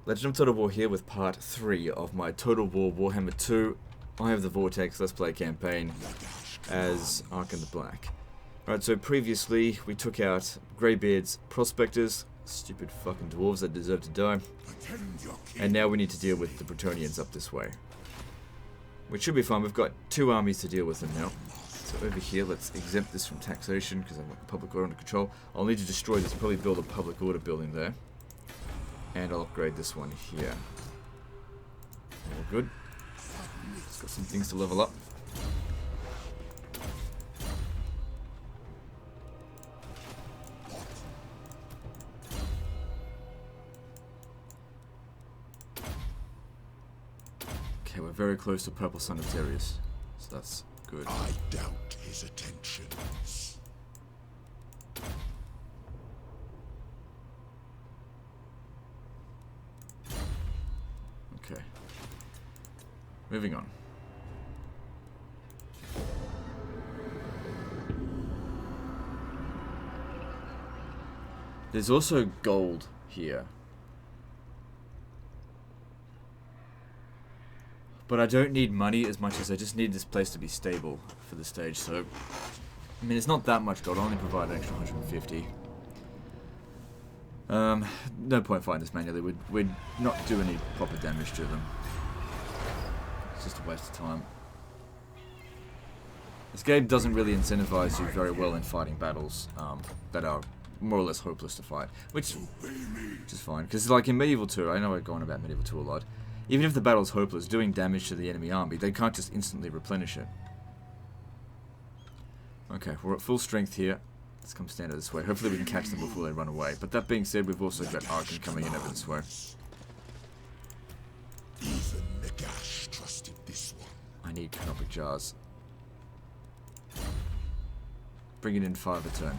Legend of Total War here with part 3 of my Total War Warhammer 2. I have the Vortex Let's Play campaign as Arkhan the Black. Alright, so previously we took out Greybeard's Prospectors, stupid fucking dwarves that deserve to die. And now we need to deal with the Bretonnians up this way. Which should be fine, we've got 2 armies to deal with them now. So over here, let's exempt this from taxation because I've got public order under control. I'll need to destroy this, probably build a public order building there. And I'll upgrade this one here. All good. It's got some things to level up. Okay, we're very close to Purple Sanitarius, so that's good. I doubt his attentions. Okay. Moving on. There's also gold here. But I don't need money as much as I just need this place to be stable for the stage, so... I mean, it's not that much gold, I'll only provide an extra 150. No point fighting this manually, we'd not do any proper damage to them. It's just a waste of time. This game doesn't really incentivize you very well in fighting battles that are more or less hopeless to fight, which is fine, because like in Medieval 2, I know I've gone about Medieval 2 a lot, even if the battle's hopeless, doing damage to the enemy army, they can't just instantly replenish it. Okay, we're at full strength here. Let's come stand this way. Hopefully we can catch them before they run away. But that being said, we've also got Arkhan coming in over this way. Even Nagash trusted this one. I need canopic jars. Bring it in 5 a turn.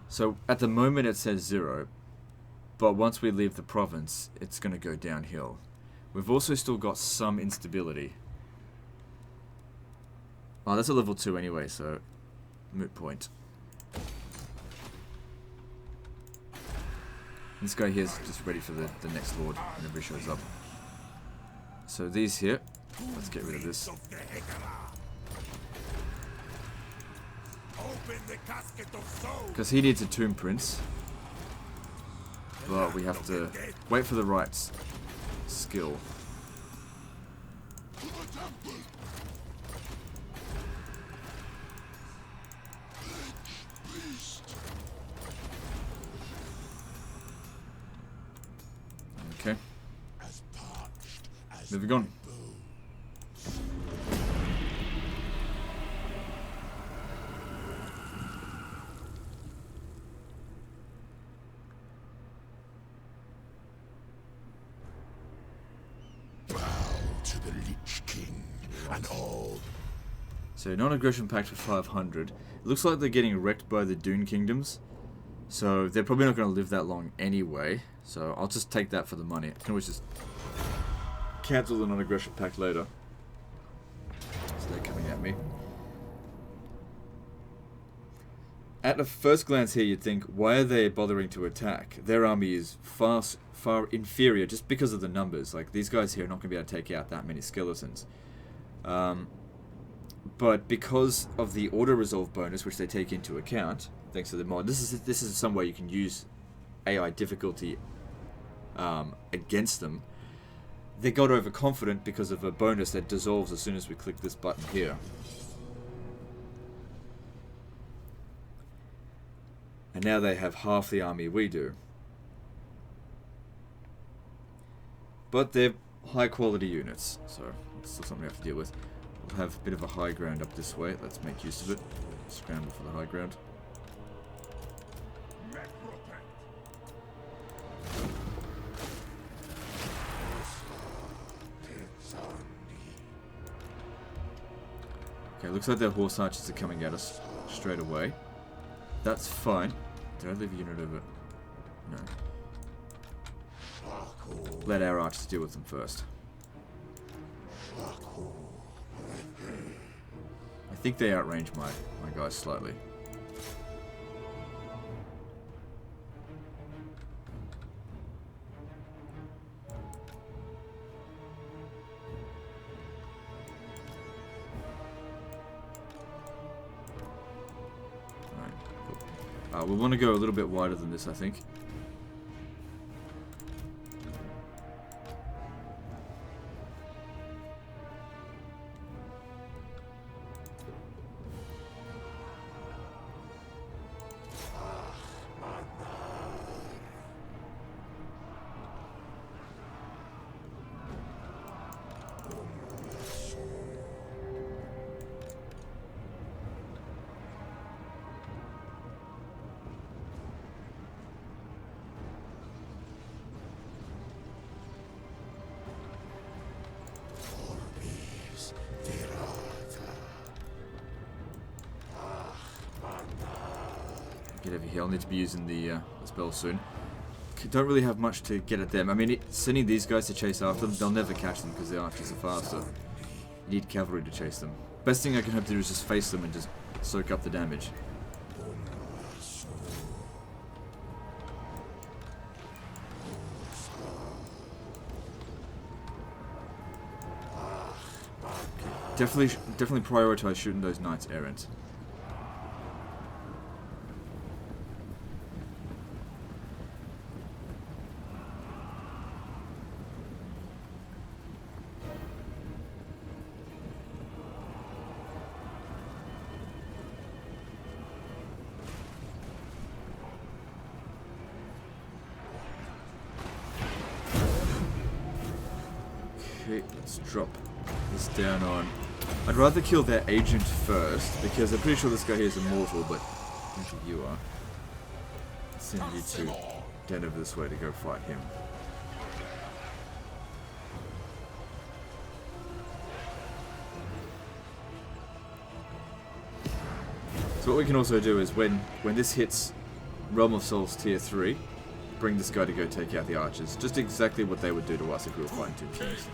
So at the moment it says 0. But once we leave the province, it's going to go downhill. We've also still got some instability. Oh, that's a level 2 anyway, so moot point. This guy here is just ready for the next lord whenever he shows up. So these here, let's get rid of this. Because he needs a tomb prince. But we have to wait for the right skill. Okay. Moving on. So, non-aggression pact for 500. It looks like they're getting wrecked by the Dune Kingdoms. So, they're probably not going to live that long anyway. So, I'll just take that for the money. I can always just cancel the non-aggression pact later. So, they're coming at me. At a first glance here, you'd think, why are they bothering to attack? Their army is far inferior just because of the numbers. Like, these guys here are not going to be able to take out that many skeletons. But because of the auto-resolve bonus, which they take into account, thanks to the mod, this is some way you can use AI difficulty against them. They got overconfident because of a bonus that dissolves as soon as we click this button here. And now they have half the army we do. But they're high-quality units, so it's still something we have to deal with. We'll have a bit of a high ground up this way. Let's make use of it. Scramble for the high ground. Okay, looks like their horse archers are coming at us straight away. That's fine. Did I leave a unit over? No. Let our archers deal with them first. I think they outrange my guys slightly. We want to go a little bit wider than this, I think. Get over here. I'll need to be using the spell soon. Don't really have much to get at them. I mean, sending these guys to chase after them, they'll never catch them because the archers are faster. You need cavalry to chase them. Best thing I can hope to do is just face them and just soak up the damage. Definitely prioritize shooting those knights errant. Okay, let's drop this down on. I'd rather kill their agent first, because I'm pretty sure this guy here is immortal, but actually you are. Let's send you two down over this way to go fight him. So what we can also do is when this hits Realm of Souls tier 3, bring this guy to go take out the archers. Just exactly what they would do to us if we were fighting two kings.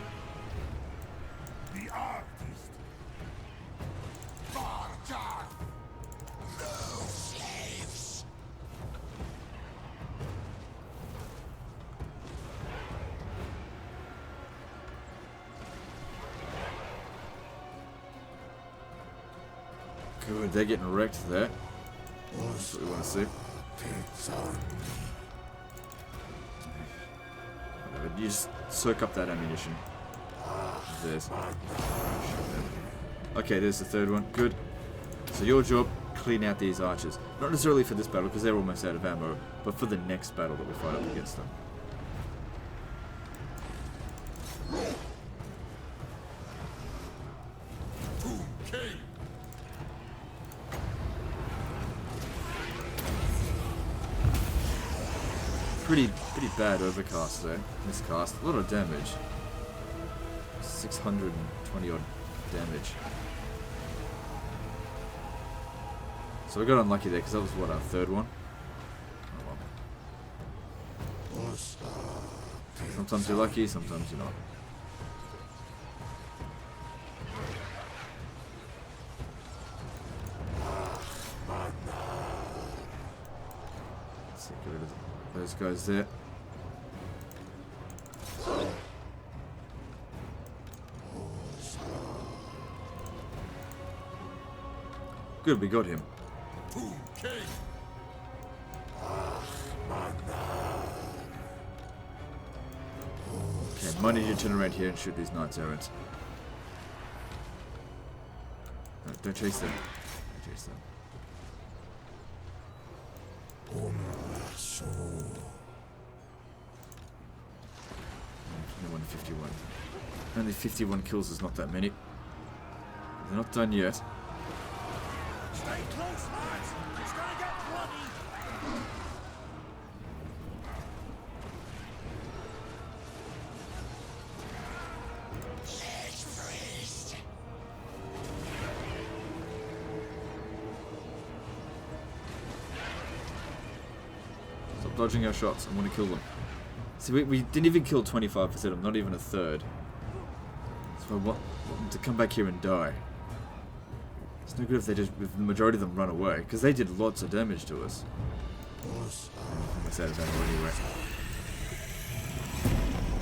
Good, they're getting wrecked there. That's what we want to see. Whatever, you just soak up that ammunition. There's. Okay, there's the third one. Good. So your job, clean out these archers. Not necessarily for this battle, because they're almost out of ammo, but for the next battle that we fight up against them. Pretty bad overcast there. Miscast. A lot of damage. 620 odd damage. So we got unlucky there because that was what, our third one? Oh, well. Sometimes you're lucky, sometimes you're not. Let's see, get rid of those guys there. Good, we got him. Okay, might need you to turn around here and shoot these knights errant. No, don't chase them. Don't chase them. 51. Only 51 kills is not that many. They're not done yet. Stay close, lads! It's gonna get bloody! Stop dodging our shots. I want to kill them. See, we didn't even kill 25% of them, not even a third. So I want them to come back here and die. It's no good if if the majority of them run away, because they did lots of damage to us. Almost out of ammo anyway.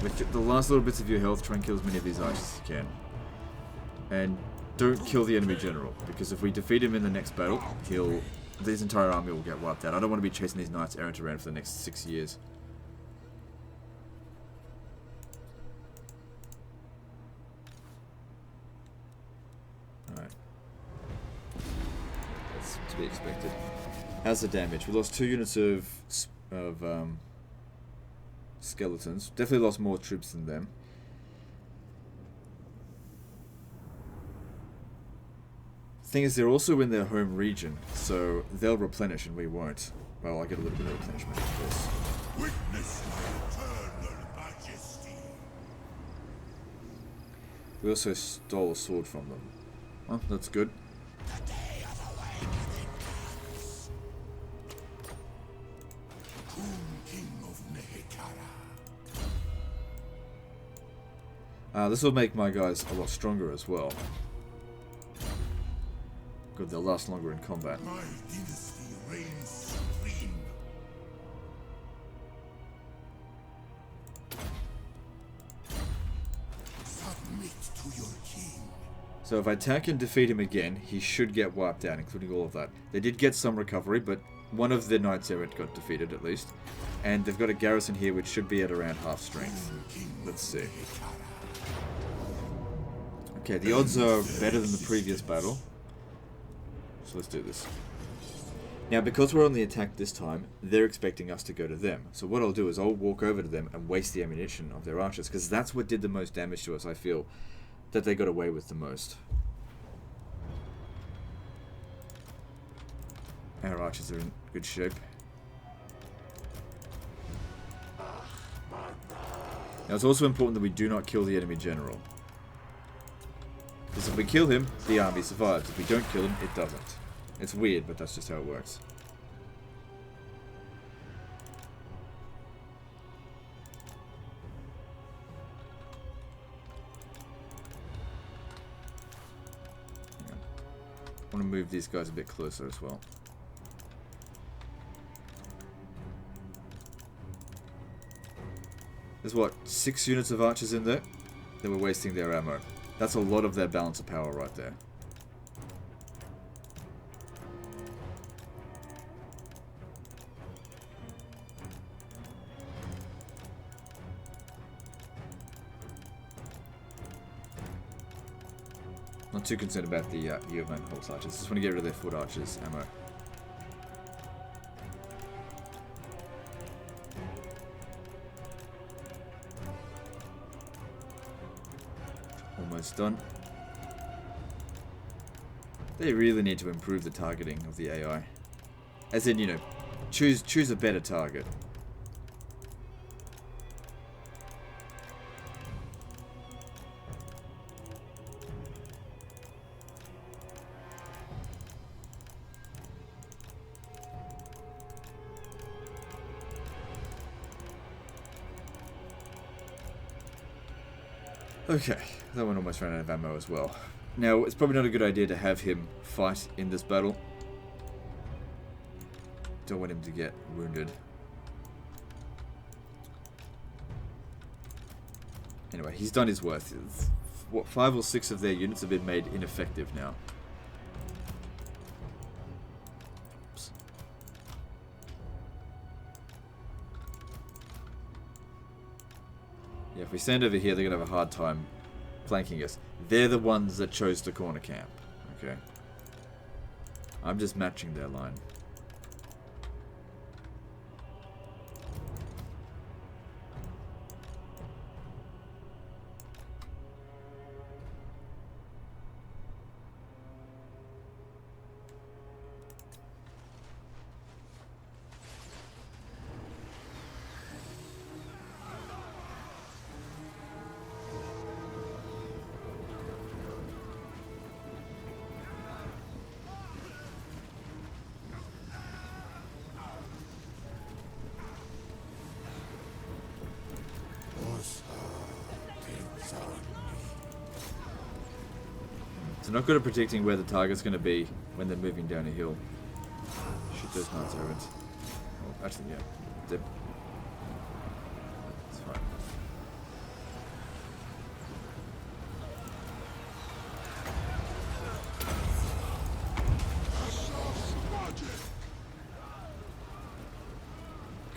With the last little bits of your health, try and kill as many of these archers as you can. And don't kill the enemy general, because if we defeat him in the next battle, he'll this entire army will get wiped out. I don't want to be chasing these knights errant around for the next 6 years. Alright. That's to be expected. How's the damage? We lost 2 units of skeletons. Definitely lost more troops than them. Thing is, they're also in their home region, so they'll replenish and we won't. Well, I get a little bit of replenishment, of course. Witness my eternal majesty. We also stole a sword from them. Well, that's good. The day of awakening comes. King of Nehekara. This will make my guys a lot stronger as well. Good, they'll last longer in combat. My dynasty reigns supreme. Submit to your king. So if I attack and defeat him again, he should get wiped out, including all of that. They did get some recovery, but one of the knights errant got defeated at least. And they've got a garrison here which should be at around half strength. Let's see. Okay, the odds are better than the previous battle. So let's do this. Now, because we're on the attack this time, they're expecting us to go to them. So what I'll do is I'll walk over to them and waste the ammunition of their archers, because that's what did the most damage to us, I feel, that they got away with the most. Our archers are in good shape. Now, it's also important that we do not kill the enemy general. Because if we kill him, the army survives. If we don't kill him, it doesn't. It's weird, but that's just how it works. I want to move these guys a bit closer as well. There's what, 6 units of archers in there? They were wasting their ammo. That's a lot of their balance of power right there. Not too concerned about the Yeoman horse archers. Just want to get rid of their foot archers ammo. Almost done. They really need to improve the targeting of the AI. As in, you know, choose a better target. Okay, that one almost ran out of ammo as well. Now, it's probably not a good idea to have him fight in this battle. Don't want him to get wounded. Anyway, he's done his worth. What, 5 or 6 of their units have been made ineffective now. Oops. Yeah, if we stand over here, they're going to have a hard time flanking us. They're the ones that chose to corner camp. Okay. I'm just matching their line. So not good at predicting where the target's going to be when they're moving down a hill. Shoot those knights errant. Oh, actually, yeah. Dip. That's fine.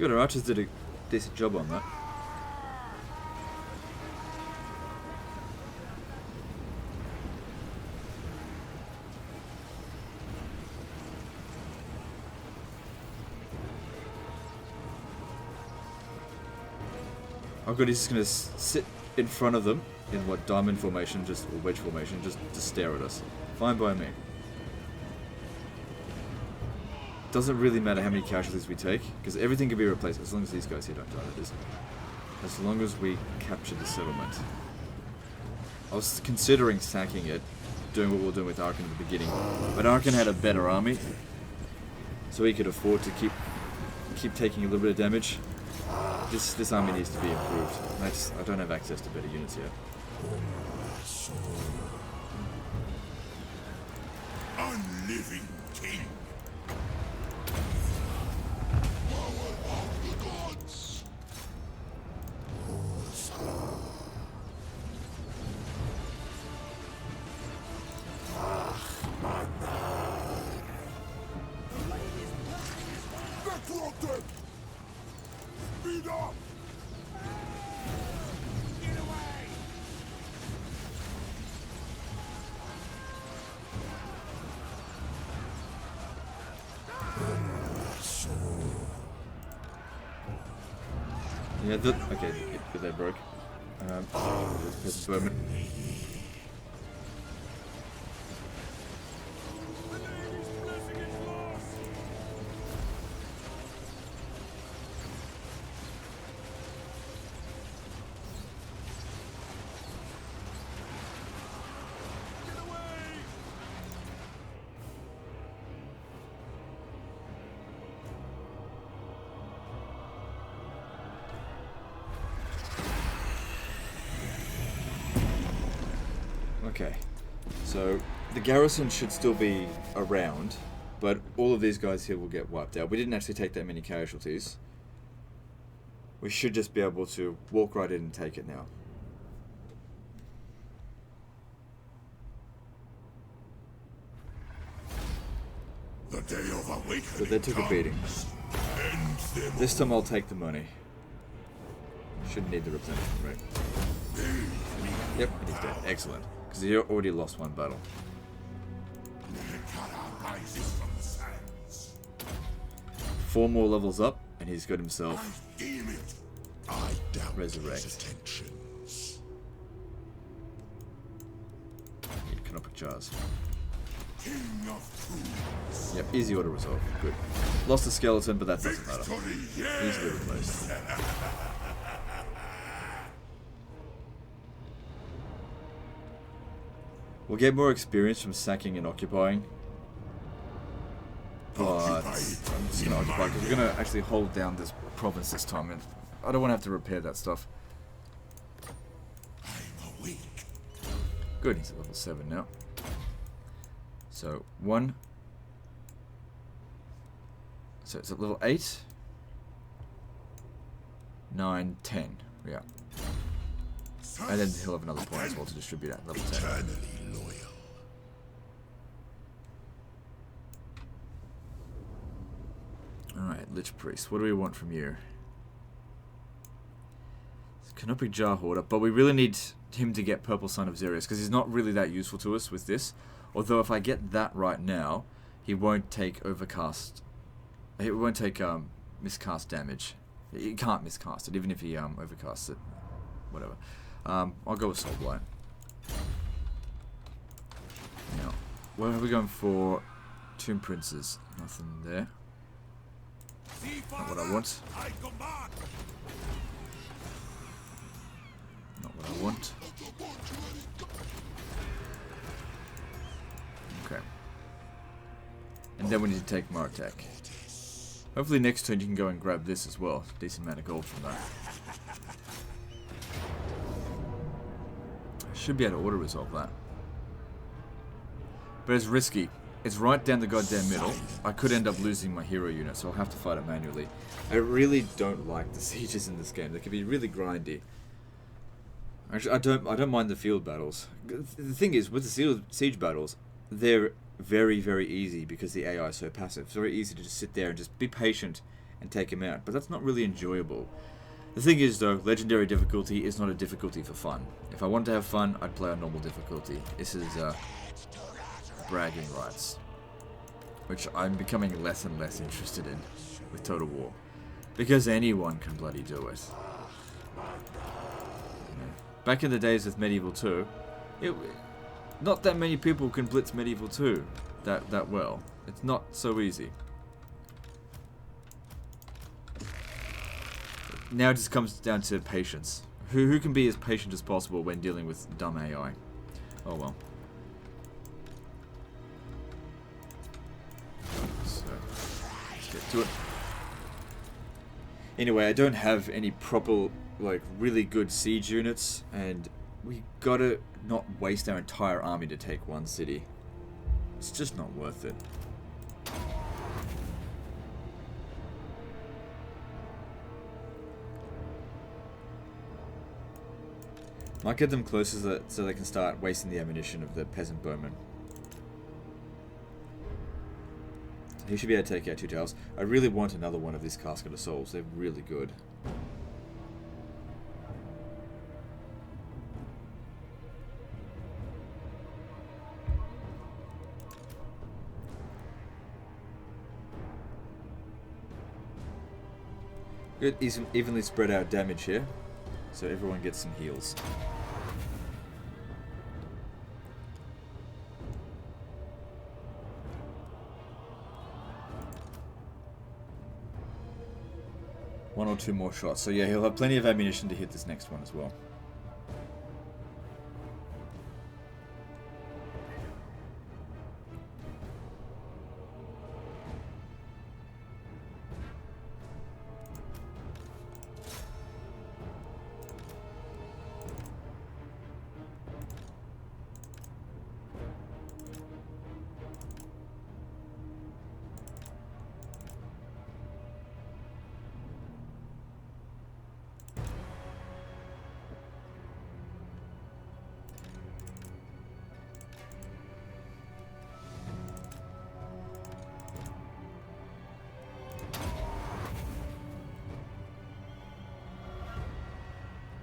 Good, our archers did a decent job on that. Oh good, he's just gonna sit in front of them in what, diamond formation, or wedge formation, just to stare at us. Fine by me. Doesn't really matter how many casualties we take, because everything can be replaced as long as these guys here don't die, that is. As long as we capture the settlement. I was considering sacking it, doing what we were doing with Arkhan at the beginning, but Arkhan had a better army, so he could afford to keep taking a little bit of damage. This army needs to be improved. I don't have access to better units yet. Unliving king. Speed up! Get away! Yeah, okay, good, they broke. There's bombardment. Okay, so the garrison should still be around, but all of these guys here will get wiped out. We didn't actually take that many casualties. We should just be able to walk right in and take it now. The day of awakening. So they took a beating. This time I'll take the money. Shouldn't need the replenishment rate. Yep, and he's dead. Excellent. Because he already lost one battle. Rises from the sands. 4 more levels up, and he's got himself I deem it. I doubt Resurrect. his attentions. Canopic jars. King of fools. Yep, easy auto resolve. Good. Lost a skeleton, but that doesn't matter. Victory, Easily replaced. We'll get more experience from sacking and occupying. But I'm just going to occupy because we're going to actually hold down this province this time. And I don't want to have to repair that stuff. I'm awake. Good, he's at level 7 now. So, 1. So it's at level 8. 9, 10. Yeah. And then he'll have another point as well to distribute at level 10. Eternally loyal. Alright, Lich Priest. What do we want from you? Canopic Jar Hoarder, but we really need him to get Purple Son of Xerius, because he's not really that useful to us with this. Although if I get that right now, he won't take Overcast. He won't take miscast damage. He can't miscast it, even if he overcasts it. Whatever. I'll go with Soul Blight. Now, where are we going for? Tomb Princes. Nothing there. Not what I want. Not what I want. Okay. And then we need to take Martek. Hopefully next turn you can go and grab this as well. Decent amount of gold from that. I should be able to auto-resolve that. But it's risky. It's right down the goddamn middle. I could end up losing my hero unit, so I'll have to fight it manually. I really don't like the sieges in this game. They can be really grindy. Actually, I don't mind the field battles. The thing is, with the siege battles, they're very, very easy because the AI is so passive. It's very easy to just sit there and just be patient and take him out. But that's not really enjoyable. The thing is, though, legendary difficulty is not a difficulty for fun. If I wanted to have fun, I'd play on normal difficulty. This is bragging rights, which I'm becoming less and less interested in with Total War, because anyone can bloody do it. Back in the days with Medieval 2, not that many people can blitz Medieval 2 that well. It's not so easy. Now it just comes down to patience. Who can be as patient as possible when dealing with dumb AI? Oh well. So, let's get to it. Anyway, I don't have any proper, like, really good siege units, and we gotta not waste our entire army to take one city. It's just not worth it. Might get them closer so they can start wasting the ammunition of the peasant bowmen. He should be able to take out 2 towers. I really want another one of these Casket of Souls. They're really good. Good, evenly spread out damage here, so everyone gets some heals. One or two more shots. So yeah, he'll have plenty of ammunition to hit this next one as well.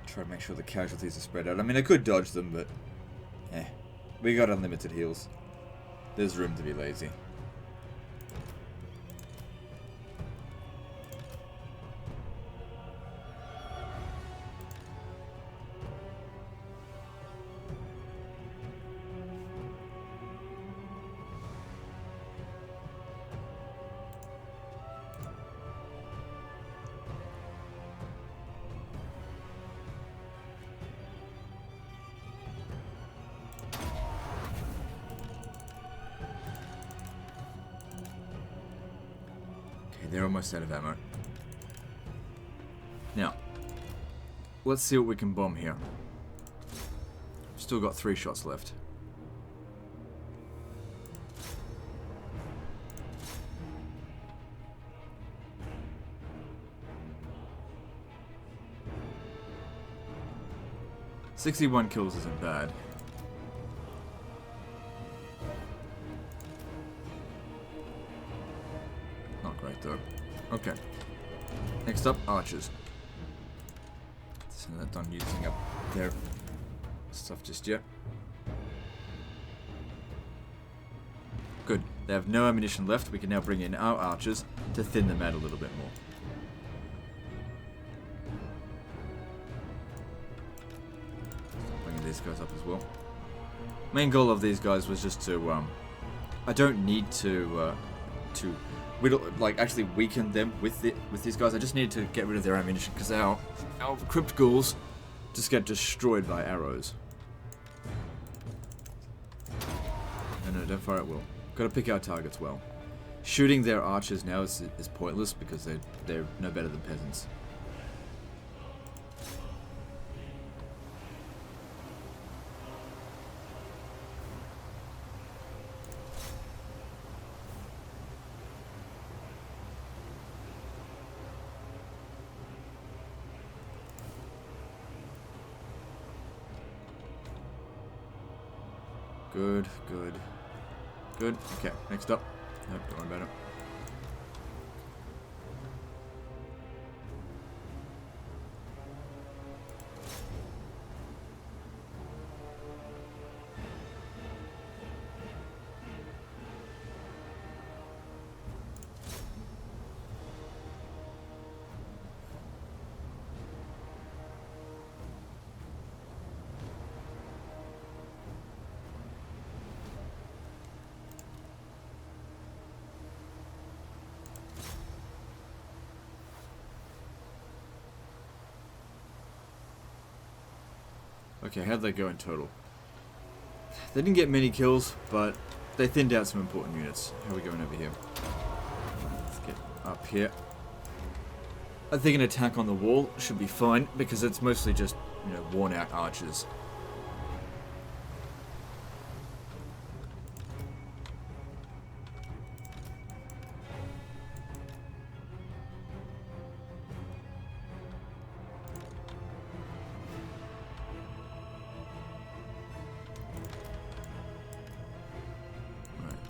Try to make sure the casualties are spread out. I mean, I could dodge them, but we got unlimited heals. There's room to be lazy. They're almost out of ammo. Now, let's see what we can bomb here. Still got 3 shots left. "61 kills isn't bad. Though. Okay. Next up, archers. So they're done using up their stuff just yet. Good. They have no ammunition left. We can now bring in our archers to thin them out a little bit more. Start bringing these guys up as well. Main goal of these guys was just to, I don't need to actually weaken them with these guys. I just need to get rid of their ammunition because our crypt ghouls just get destroyed by arrows. No, don't fire at will. Gotta pick our targets well. Shooting their archers now is pointless because they're no better than peasants. Good, good, good. Okay, next up. Nope, don't worry about it. Okay, how'd they go in total? They didn't get many kills, but they thinned out some important units. How are we going over here? Let's get up here. I think an attack on the wall should be fine, because it's mostly just, you know, worn out archers.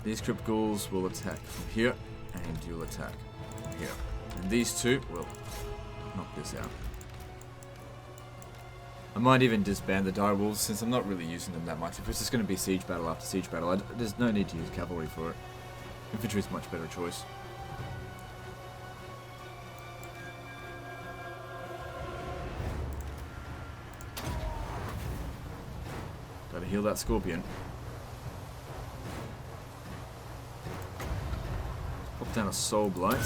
These crypt ghouls will attack from here, and you'll attack from here. And these two will knock this out. I might even disband the dire wolves since I'm not really using them that much. If it's just going to be siege battle after siege battle, there's no need to use cavalry for it. Infantry is a much better choice. Gotta heal that scorpion. Pop down a soul blight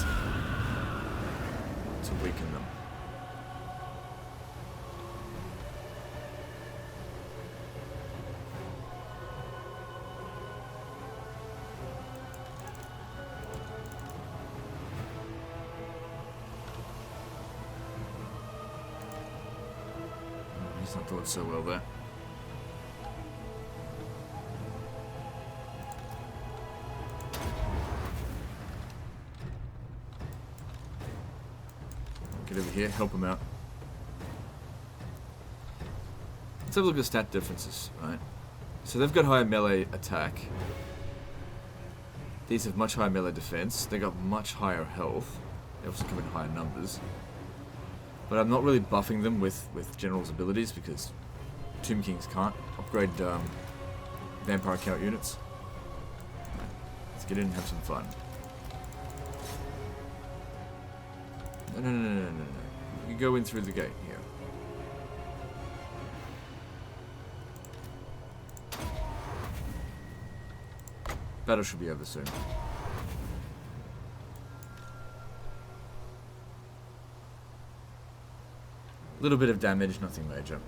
to weaken them. He's not doing so well there. Get over here, help him out. Let's have a look at the stat differences, right? So they've got higher melee attack. These have much higher melee defense. They got much higher health. They also come in higher numbers. But I'm not really buffing them with General's abilities because Tomb Kings can't upgrade Vampire Count units. Let's get in and have some fun. No. You go in through the gate here. Battle should be over soon. Little bit of damage, nothing major.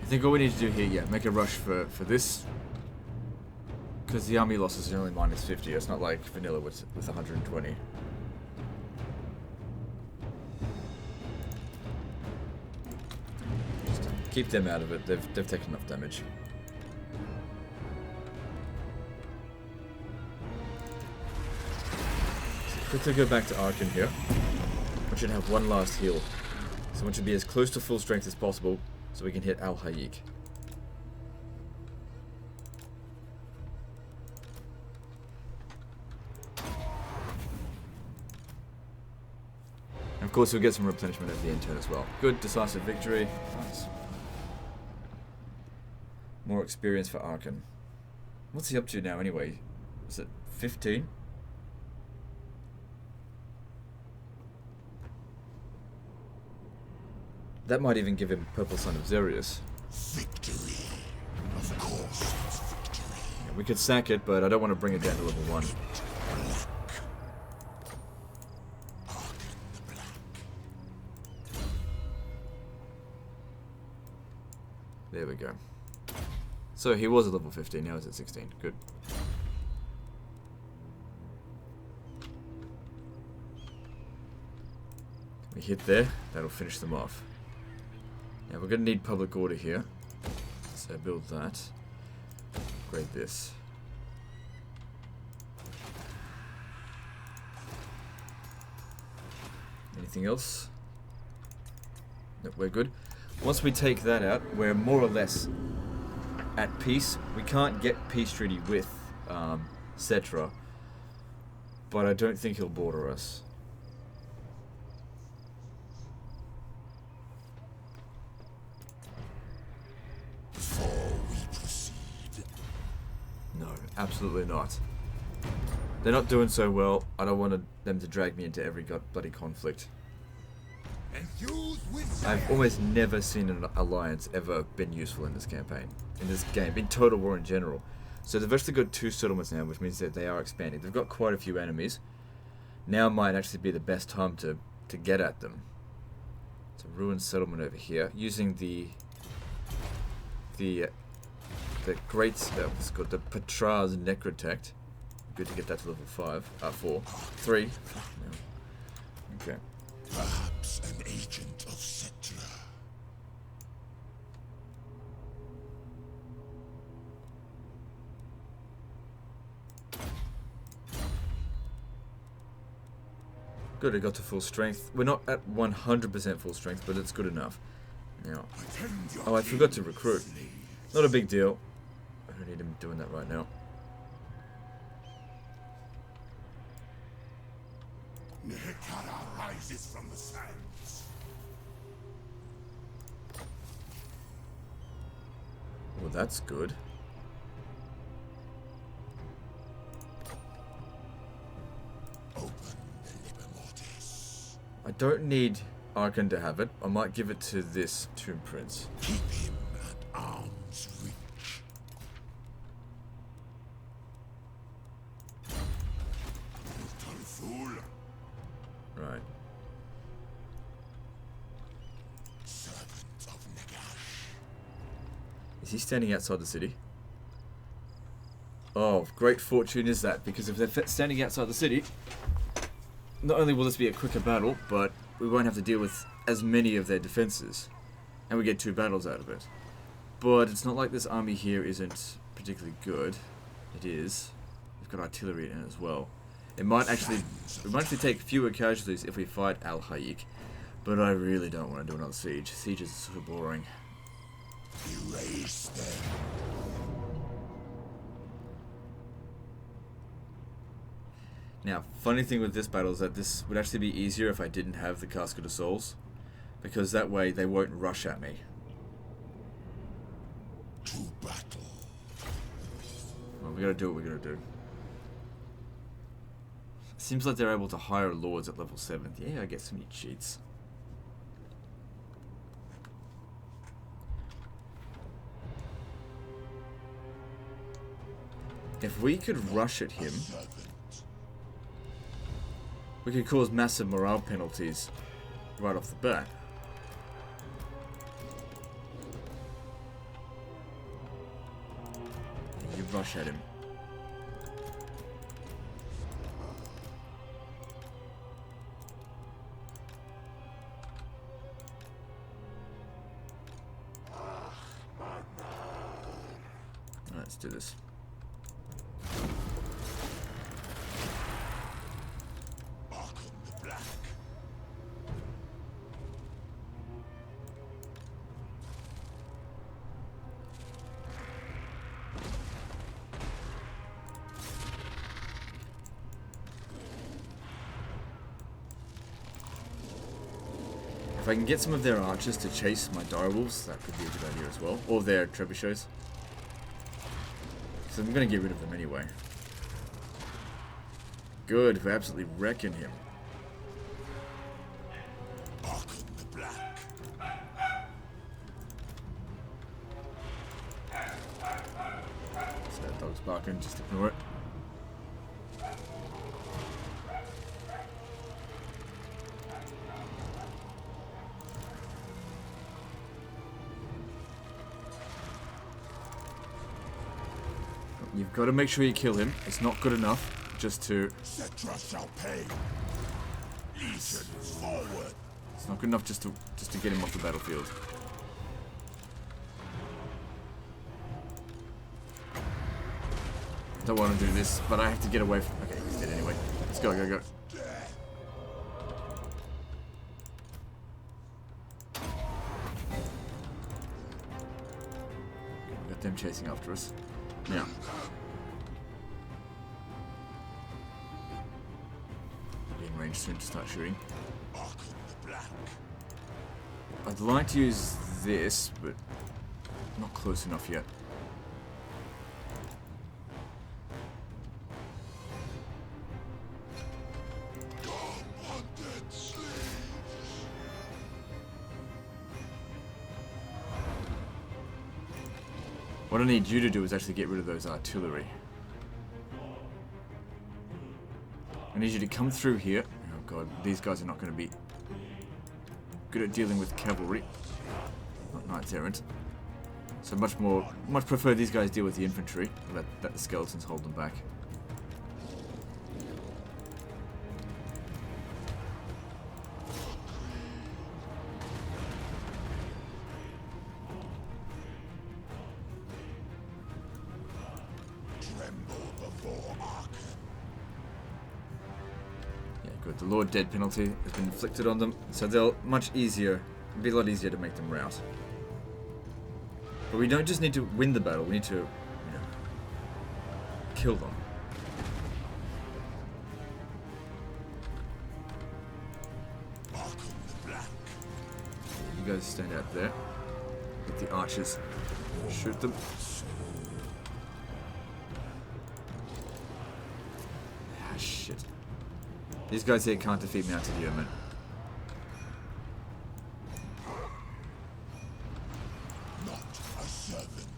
I think all we need to do here, yeah, make a rush for this. Because the army losses are only minus 50, it's not like vanilla with 120. Just keep them out of it, they've taken enough damage. So quickly go back to Arkhan here. We should have one last heal. So we should be as close to full strength as possible so we can hit Al Hayik. Of course, we'll get some replenishment at the end turn as well. Good, decisive victory. Nice. More experience for Arkhan. What's he up to now anyway? Is it 15? That might even give him Purple Son of Xerius. Victory. Of course it's victory. Yeah, we could sack it, but I don't want to bring it down to level 1. Arkhan the Black. There we go. So he was at level 15, now he's at 16. Good. We hit there, that'll finish them off. Now we're going to need public order here. So build that. Upgrade this. Anything else? Nope, we're good. Once we take that out, we're more or less at peace. We can't get peace treaty with Cetra, but I don't think he'll border us. Before we proceed, No, absolutely not. They're not doing so well. I don't want them to drag me into every bloody conflict. Enthused with I've almost never seen an alliance ever been useful in this campaign, in this game, in Total War in general. So they've actually got 2 settlements now, which means that they are expanding. They've got quite a few enemies. Now might actually be the best time to get at them. It's a ruined settlement over here, using the great what's called the Patraz Necrotect. Good to get that to level 4, 3. No. Okay. Perhaps an agent of Cetra. Good, I got to full strength. We're not at 100% full strength, but it's good enough. Now, oh, I forgot to recruit. Not a big deal. I don't need him doing that right now. Nehekara rises from the sands. Well, that's good. Open the liber mortis. I don't need Arkhan to have it. I might give it to this Tomb Prince. Keep him at arm's reach. Little fool. Right. Servant of Nagash. Is he standing outside the city? Oh, great fortune is that, because if they're standing outside the city, not only will this be a quicker battle, but we won't have to deal with as many of their defenses. And we get 2 battles out of it. But it's not like this army here isn't particularly good. It is. We've got artillery in it as well. It might actually take fewer casualties if we fight Al Hayek. But I really don't want to do another siege. Sieges are so boring. Erase them. Now, funny thing with this battle is that this would actually be easier if I didn't have the Casket of Souls, because that way they won't rush at me. To battle. Well, we gotta do what we gotta do. Seems like they're able to hire lords at level 7. Yeah, I get so many cheats. If we could rush at him, we could cause massive morale penalties right off the bat. Yeah, you rush at him. Let's do this. Arkhan the Black. If I can get some of their archers to chase my direwolves, that could be a good idea as well. Or their trebuchets. So I'm going to get rid of them anyway. Good, we're absolutely wrecking him. Arkhan the Black. So that dog's barking, just ignore it. You've got to make sure you kill him. It's not good enough just to... Cetra shall pay. Legion forward. It's not good enough just to get him off the battlefield. Don't want to do this, but I have to get away from... Okay, he's dead anyway. Let's go, go, go. We got them chasing after us. Now. Be in range soon to start shooting. Arkhan the Black. I'd like to use this, but not close enough yet. What I need you to do is actually get rid of those artillery. I need you to come through here. Oh god, these guys are not going to be good at dealing with cavalry. Not knights errant. So much prefer these guys deal with the infantry. Let the skeletons hold them back. Good. The Lord Dead penalty has been inflicted on them, so they'll be a lot easier to make them rout. But we don't just need to win the battle, we need to, you know, kill them. Arkhan the Black. You guys stand out there. Let the archers shoot them. Ah, shit. These guys here can't defeat me out to the Yeoman. Not a servant.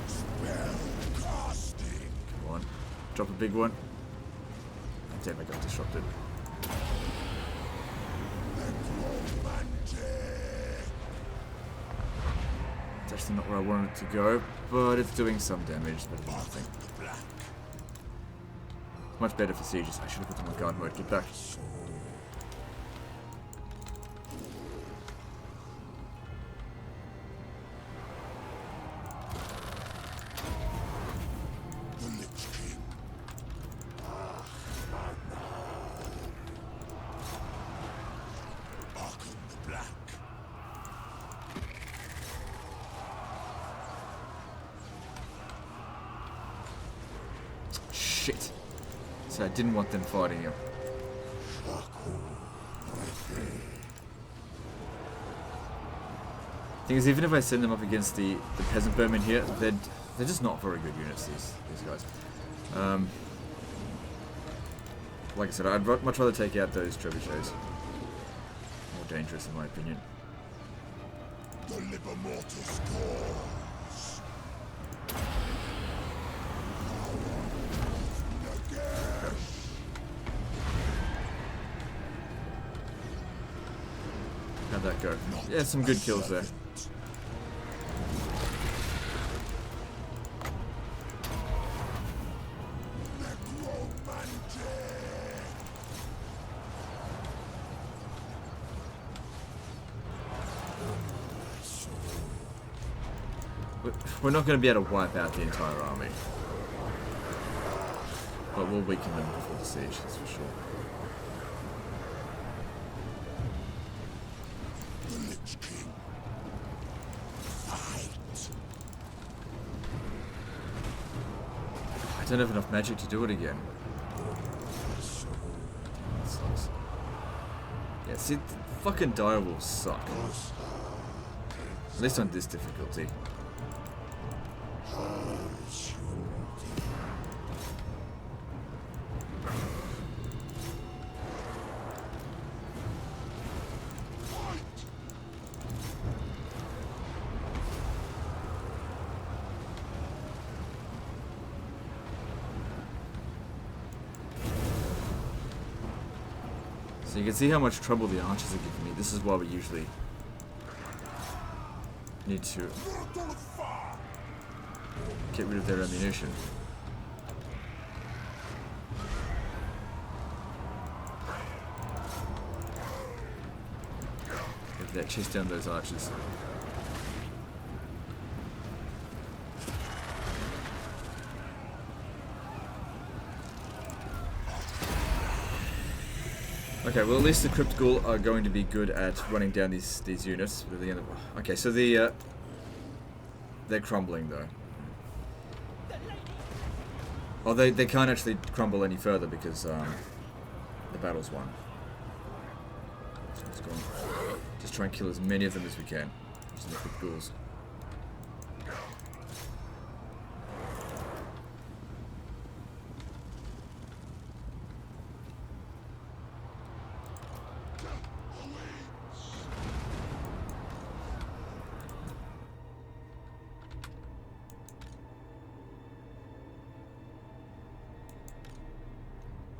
Spell casting. Come on. Drop a big one. Damn, I got disrupted. It's actually not where I wanted it to go, but it's doing some damage, better than nothing. Much better for sieges. I should have put them on guard mode. Get back. Shit. So I didn't want them fighting him. Thing is, even if I send them up against the peasant bowmen here, they're just not very good units, these guys. Like I said, I'd much rather take out those trebuchets. More dangerous in my opinion. The liber mortis calls. How'd that go? Yeah, some good kills there. We're not going to be able to wipe out the entire army. But we'll weaken them before the siege, that's for sure. I don't have enough magic to do it again. That sucks. Yeah, see, fucking direwolves suck. At least on this difficulty. So you can see how much trouble the archers are giving me. This is why we usually need to get rid of their ammunition. Get that, chase down those archers. Okay, well at least the Crypt Ghoul are going to be good at running down these units. At the end of, okay, so they're crumbling though. Oh, they can't actually crumble any further because the battle's won. So let's go on. Just try and kill as many of them as we can using the Crypt Ghouls.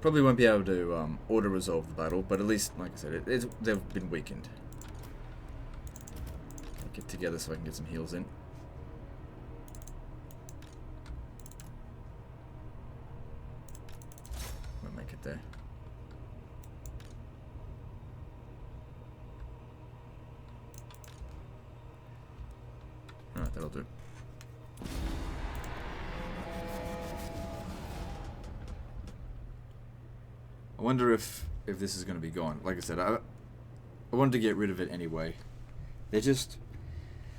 Probably won't be able to auto-resolve the battle, but at least, like I said, they've been weakened. Get together so I can get some heals in. Won't make it there. Alright, that'll do. I wonder if this is going to be gone. Like I said, I wanted to get rid of it anyway. They're just...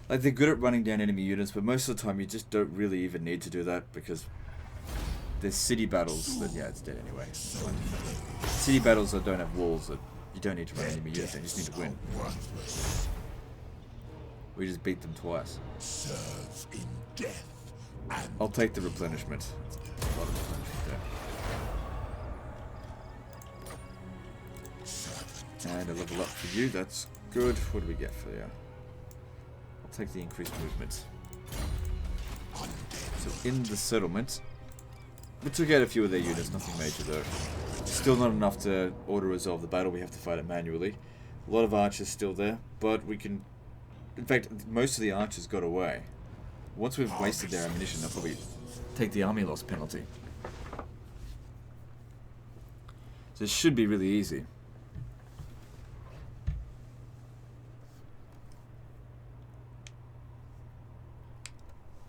like, they're good at running down enemy units, but most of the time you just don't really even need to do that, because there's city battles that... yeah, it's dead anyway. City battles that don't have walls, that you don't need to run enemy units, you just need to win. We just beat them twice. Serve in death and I'll take the replenishment. A lot of replenishment there. And a level up for you, that's good. What do we get for you? I'll take the increased movement. So in the settlement, we took out a few of their units, nothing major though. Still not enough to auto-resolve the battle, we have to fight it manually. A lot of archers still there, but we can... in fact, most of the archers got away. Once we've wasted their ammunition, they'll probably take the army loss penalty. So it should be really easy.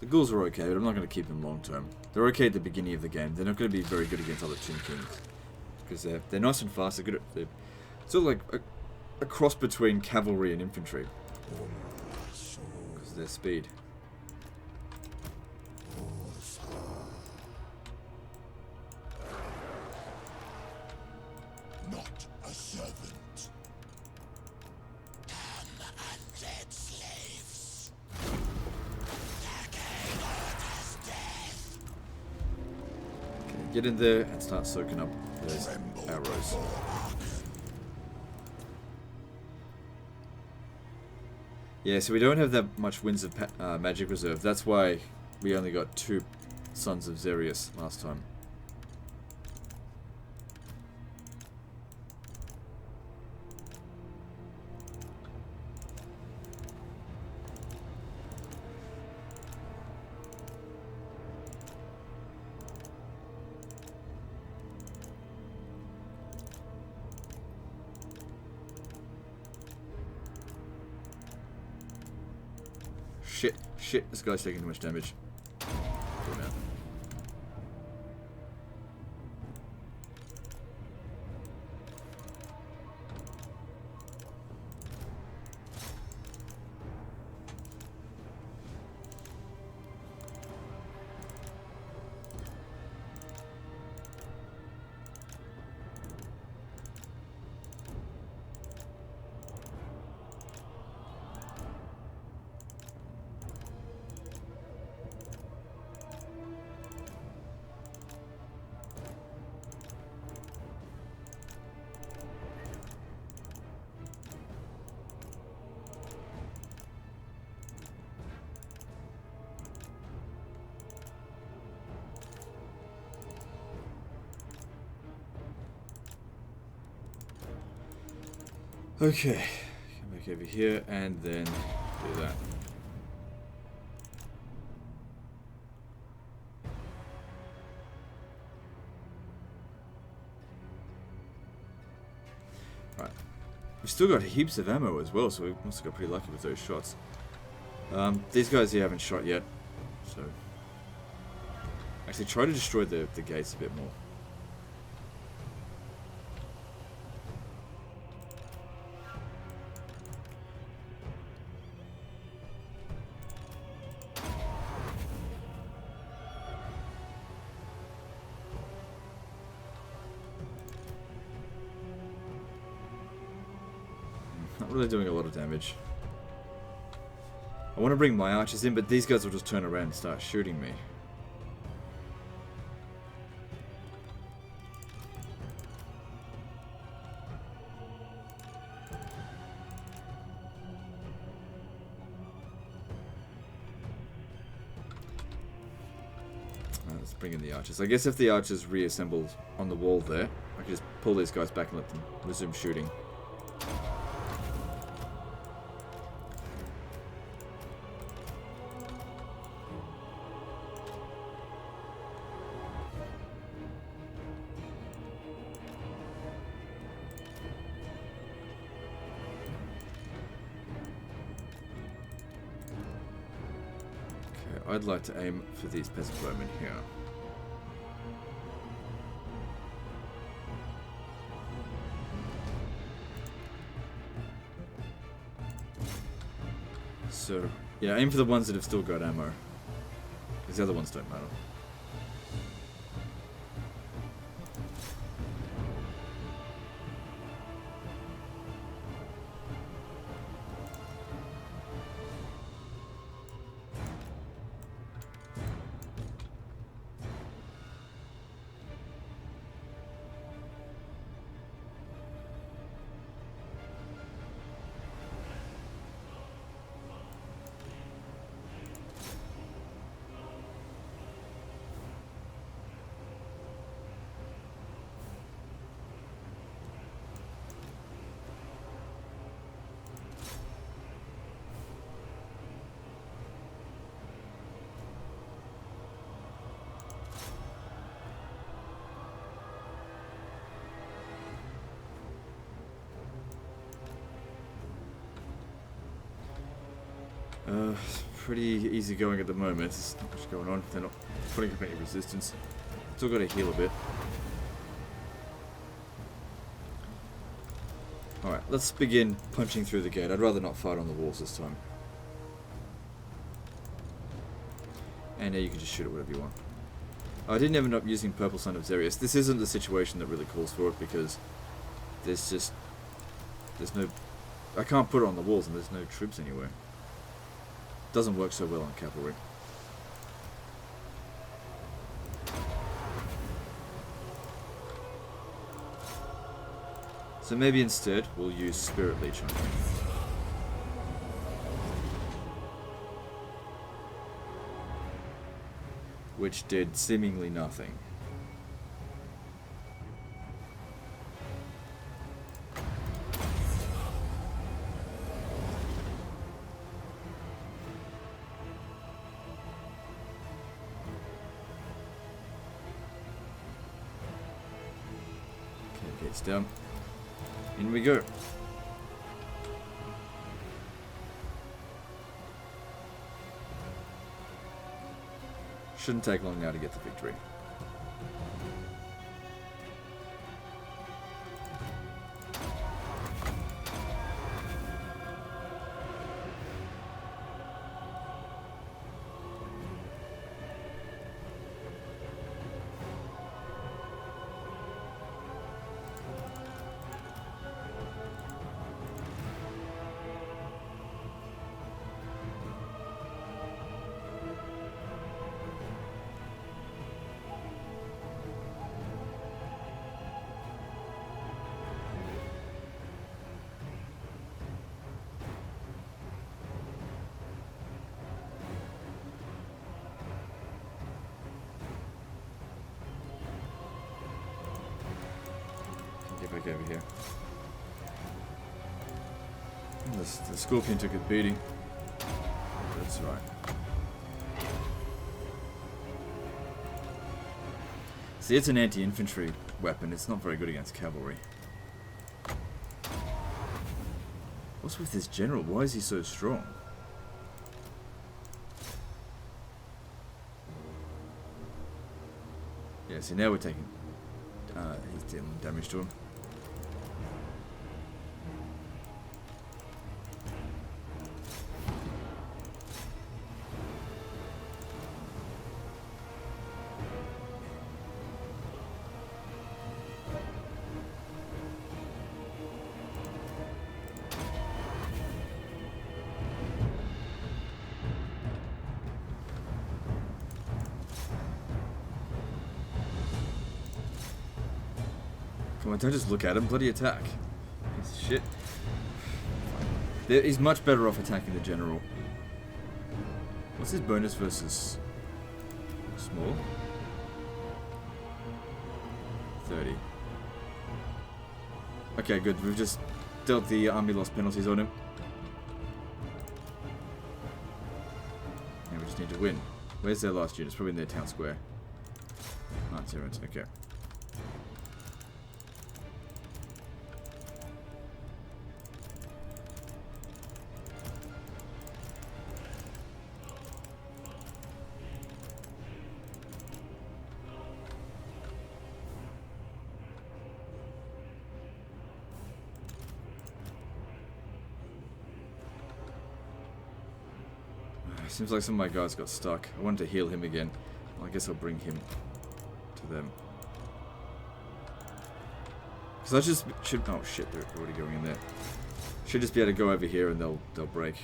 The ghouls are okay, but I'm not going to keep them long term. They're okay at the beginning of the game. They're not going to be very good against other Tomb Kings. Because they're nice and fast, they're good at... they're sort of like a cross between cavalry and infantry. Because of their speed. not a servant. Damn undead slaves. Decade orders death. Okay, get in there and start soaking up those arrows. Yeah, so we don't have that much Winds of Magic Reserve. That's why we only got 2 Sons of Xerius last time. Shit, this guy's taking too much damage. Go now. Okay, come back over here and then do that. Right, we've still got heaps of ammo as well, so we must have got pretty lucky with those shots. These guys here haven't shot yet, so actually try to destroy the gates a bit more. Not really doing a lot of damage. I want to bring my archers in, but these guys will just turn around and start shooting me. Let's bring in the archers. I guess if the archers reassembled on the wall there, I could just pull these guys back and let them resume shooting. I'd like to aim for these peasant bowmen here. So, yeah, aim for the ones that have still got ammo. Because the other ones don't matter. Pretty easy going at the moment. There's not much going on. They're not putting up any resistance. Still got to heal a bit. Alright, let's begin punching through the gate. I'd rather not fight on the walls this time. And now you can just shoot it whatever you want. I didn't end up using Purple Sun of Xerius. This isn't the situation that really calls for it because there's no... I can't put it on the walls and there's no troops anywhere. Doesn't work so well on cavalry. So maybe instead we'll use Spirit Leech on him. Which did seemingly nothing. Gates down. In we go. Shouldn't take long now to get the victory. Get back over here. The Scorpion took a beating. That's right. See, it's an anti-infantry weapon. It's not very good against cavalry. What's with this general? Why is he so strong? Yeah, see, now we're taking... he's dealing damage to him. Come on, don't just look at him, bloody attack. Piece of shit. He's much better off attacking the general. What's his bonus versus small? 30. Okay, good. We've just dealt the army loss penalties on him. And we just need to win. Where's their last unit? It's probably in their town square. Ah, it's everyone's. Okay. Seems like some of my guys got stuck. I wanted to heal him again. Well, I guess I'll bring him to them. Because I just should... Oh shit, they're already going in there. Should just be able to go over here and they'll break.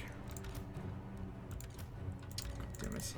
God damn it.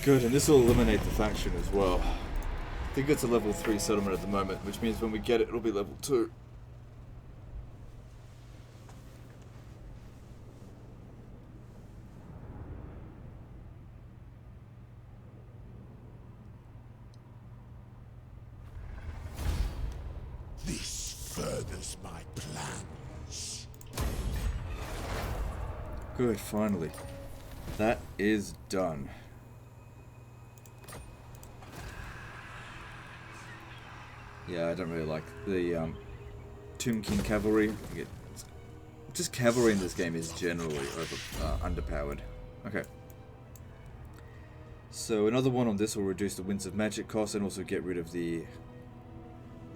Good, and this will eliminate the faction as well. I think it's a level 3 settlement at the moment, which means when we get it, it'll be level 2. This furthers my plans. Good, finally. That is done. Yeah, I don't really like the Tomb King cavalry. Just cavalry in this game is generally underpowered. Okay. So another one on this will reduce the Winds of Magic cost and also get rid of the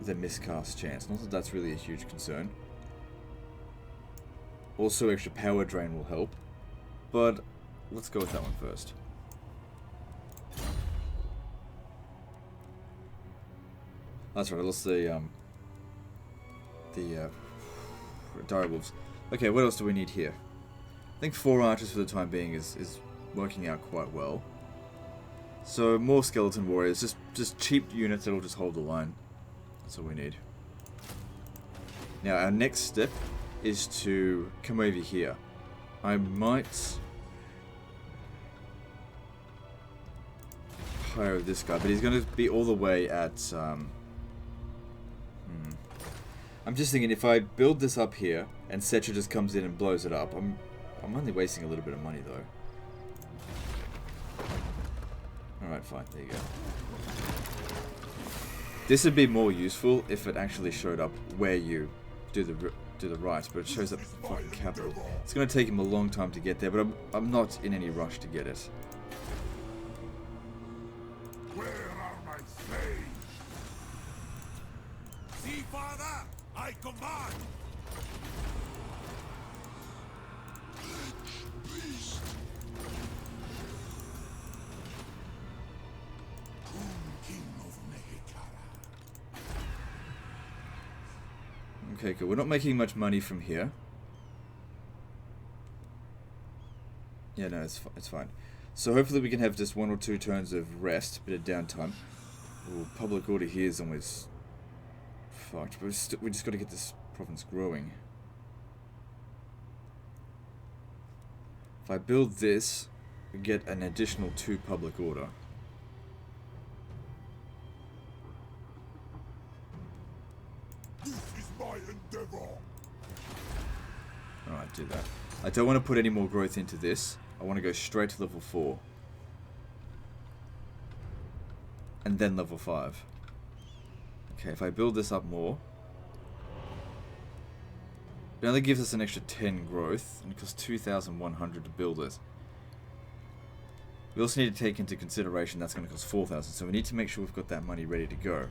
miscast chance. Not that that's really a huge concern. Also, extra power drain will help. But let's go with that one first. That's right, I lost the Dire Wolves. Okay, what else do we need here? I think 4 archers for the time being is working out quite well. So more skeleton warriors, just cheap units that'll just hold the line. That's all we need. Now our next step is to come over here. I might hire this guy, but he's going to be all the way at I'm just thinking if I build this up here and Setra just comes in and blows it up, I'm only wasting a little bit of money though. Alright, fine, there you go. This would be more useful if it actually showed up where you do the right, but it shows up the fucking capital. It's going to take him a long time to get there, but I'm not in any rush to get it. Where are my slaves? See, father, I command. Beast. King of Mehikara. Okay, good. We're not making much money from here. Yeah, no, it's fine. So hopefully we can have just 1 or 2 turns of rest, a bit of downtime. Ooh, public order here is almost fucked, but we just got to get this province growing. If I build this, we get an additional 2 public order. This is my endeavor. Alright, do that. I don't want to put any more growth into this. I want to go straight to level 4. And then level 5. Okay, if I build this up more, it only gives us an extra 10 growth, and it costs 2,100 to build it. We also need to take into consideration that's going to cost 4,000, so we need to make sure we've got that money ready to go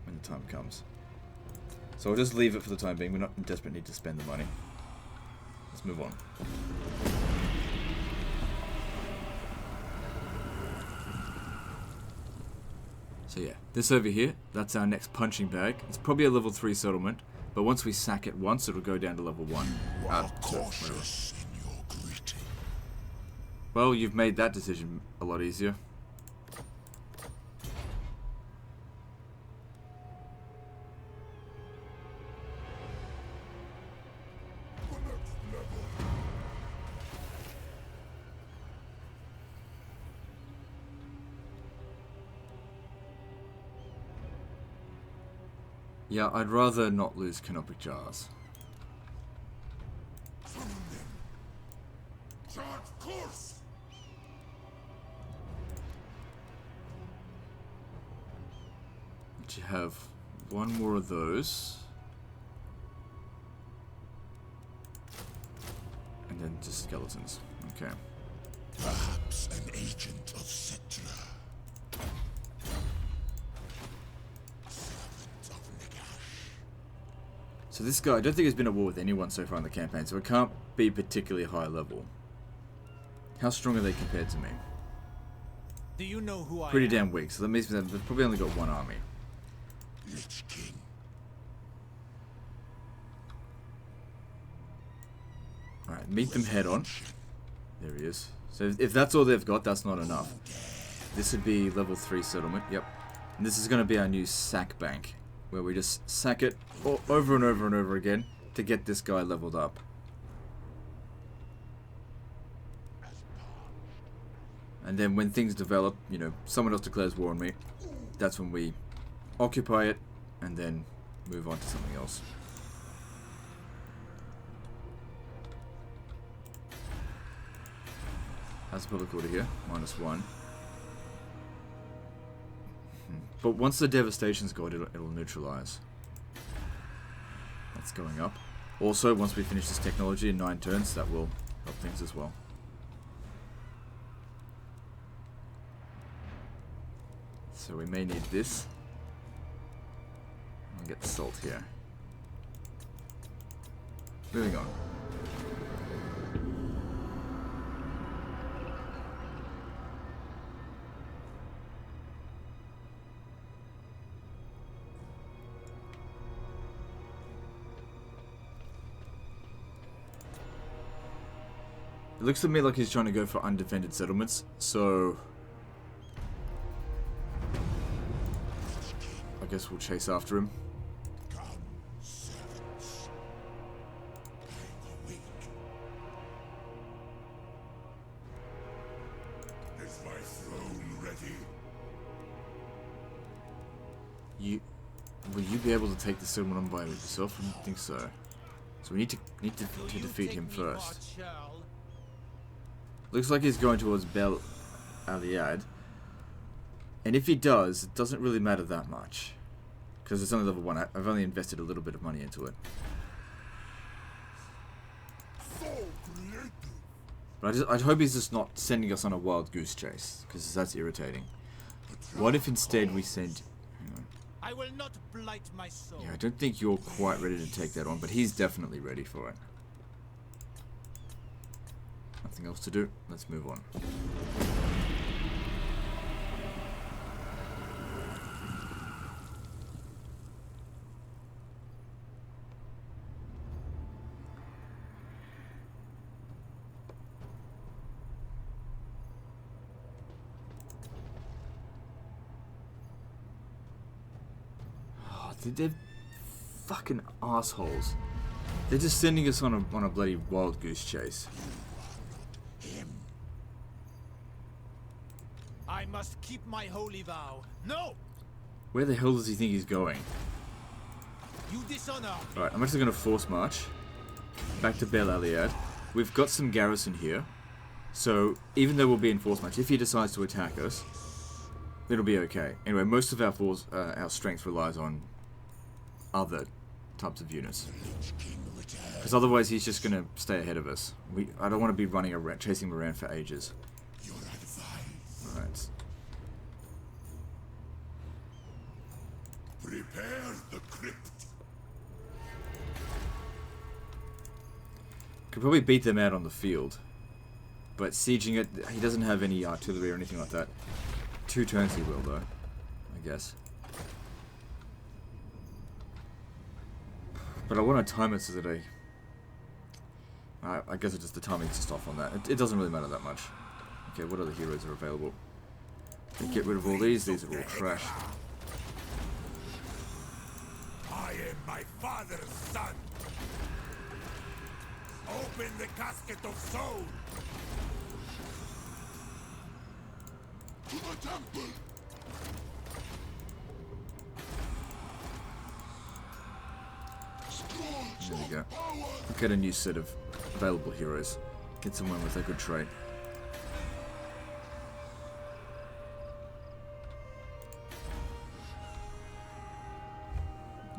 when the time comes. So I'll just leave it for the time being. We're not in desperate need to spend the money. Let's move on. So yeah, this over here, that's our next punching bag. It's probably a level 3 settlement, But once we sack it once, it'll go down to level 1. Cautious in your greeting. Well, you've made that decision a lot easier. Yeah, I'd rather not lose canopic jars. Summon them. Charge course. But you have one more of those. And then just skeletons. Okay. Perhaps an agent of Cetra. So this guy, I don't think he's been at war with anyone so far in the campaign, so it can't be particularly high level. How strong are they compared to me? Do you know who I Pretty am? damn weak, so that means they've probably only got one army. Lich King. Alright, meet them head on. There he is. So if that's all they've got, that's not enough. This would be level 3 settlement, yep. And this is going to be our new sack bank, where we just sack it over and over and over again to get this guy leveled up. And then when things develop, you know, someone else declares war on me, that's when we occupy it and then move on to something else. How's the public order here? -1. But once the devastation's gone, it'll neutralize. That's going up. Also, once we finish this technology in 9 turns, that will help things as well. So we may need this. I'll get salt here. Moving on. It looks to me like he's trying to go for undefended settlements, so I guess we'll chase after him. Come, servants. I'm awake. Is my throne ready? Will you be able to take the settlement on by yourself? I don't think so. So we need to defeat him first. Looks like he's going towards Bel Aliad. And if he does, it doesn't really matter that much. Because it's only level 1. I've only invested a little bit of money into it. So creative. But I'd hope he's just not sending us on a wild goose chase. Because that's irritating. What if instead we send... Hang on. I will not blight my soul. Yeah, I don't think you're quite ready to take that on. But he's definitely ready for it. Nothing else to do. Let's move on. Oh, they're fucking assholes. They're just sending us on a bloody wild goose chase. I must keep my holy vow. No! Where the hell does he think he's going? You dishonor. Alright, I'm actually going to force march back to Bel Aliad. We've got some garrison here, so even though we'll be in force march, if he decides to attack us, it'll be okay. Anyway, most of our strength relies on other types of units, because otherwise he's just going to stay ahead of us. I don't want to be running around, chasing him around for ages. Your advice. Alright. Prepare the crypt. Could probably beat them out on the field, but sieging it, he doesn't have any artillery or anything like that. 2 turns he will, though, I guess. But I want to time it so that I guess it's just the timing's just off on that. It doesn't really matter that much. Okay, what other heroes are available? Get rid of all these are all trash. I am my father's son. Open the casket of soul. To the temple. There we go. Get a new set of available heroes. Get someone with a good trait.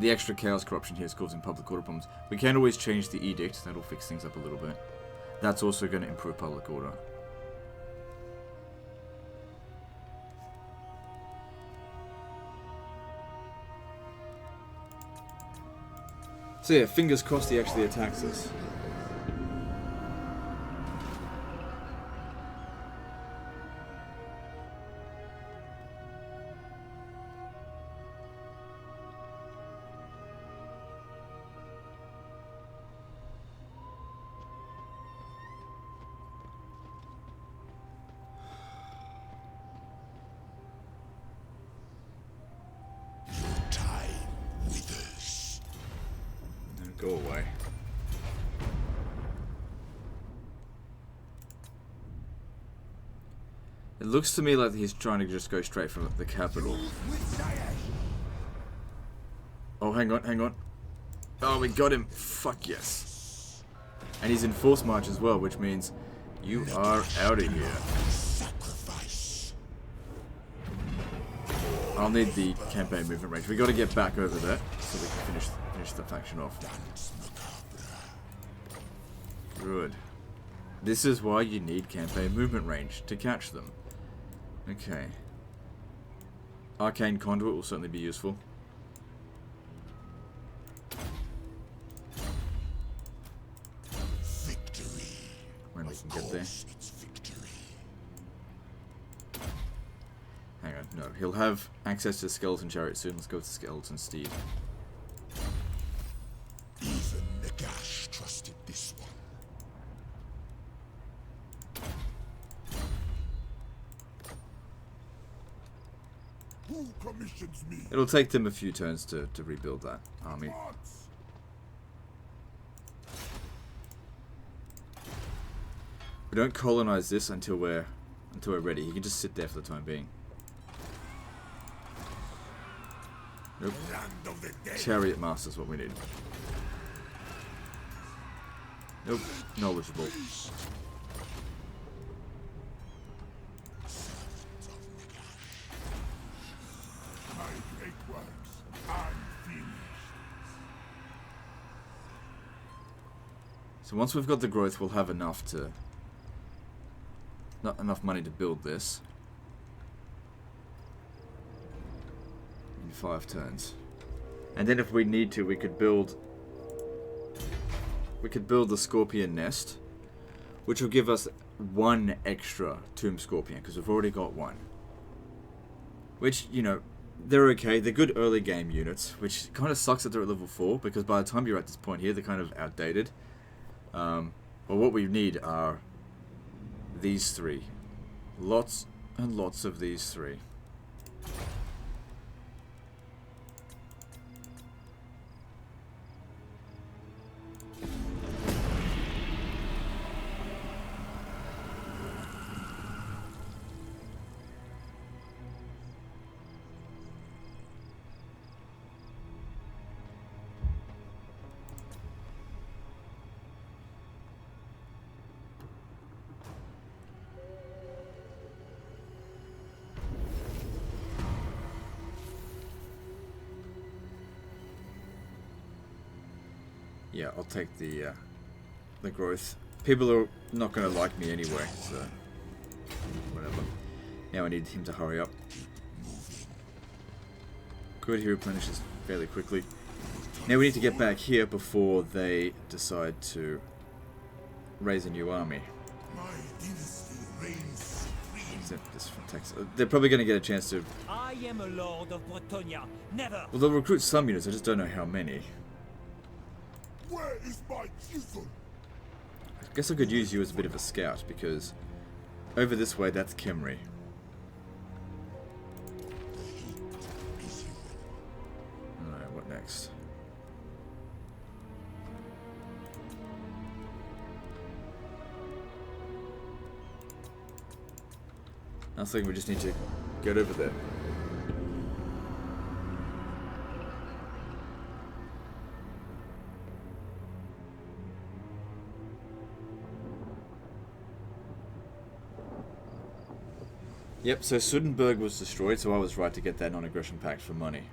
The extra chaos corruption here is causing public order problems. We can always change the edict. That'll fix things up a little bit. That's also going to improve public order. So yeah, fingers crossed he actually attacks us. Go away. It looks to me like he's trying to just go straight from the capital. Oh, hang on, hang on. Oh, we got him. Fuck yes. And he's in force march as well, which means you are out of here. I'll need the campaign movement range. We got to get back over there so we can finish the faction off. Good. This is why you need campaign movement range to catch them. Okay. Arcane Conduit will certainly be useful. Victory. When we can get there. Hang on, no. He'll have access to the Skeleton Chariot soon. Let's go with the Skeleton Steed. Even Nagash trusted this one. Who commissions me? It'll take them a few turns to rebuild that army. We don't colonize this until we're ready. He can just sit there for the time being. Nope. Chariot Master's what we need. Nope. Knowledgeable. So once we've got the growth, we'll have enough to... Not enough money to build this. In 5 turns. And then if we need to, we could build... We could build the Scorpion Nest. Which will give us 1 extra Tomb Scorpion, because we've already got 1. Which, you know, they're okay. They're good early game units, which kind of sucks that they're at level 4, because by the time you're at this point here, they're kind of outdated. But what we need are these 3. Lots and lots of these 3. Yeah, I'll take the growth. People are not going to like me anyway, so whatever. Now I need him to hurry up. Good, he replenishes fairly quickly. Now we need to get back here before they decide to raise a new army. My dynasty reigns supreme. This from Texas. They're probably going to get a chance to... I am a lord of Bretonia. Never. Well, they'll recruit some units, I just don't know how many. Where is my chisel? I guess I could use you as a bit of a scout, because over this way, that's Khemri. Alright, what next? I think we just need to get over there. Yep, so Sudenburg was destroyed, so I was right to get that non-aggression pact for money.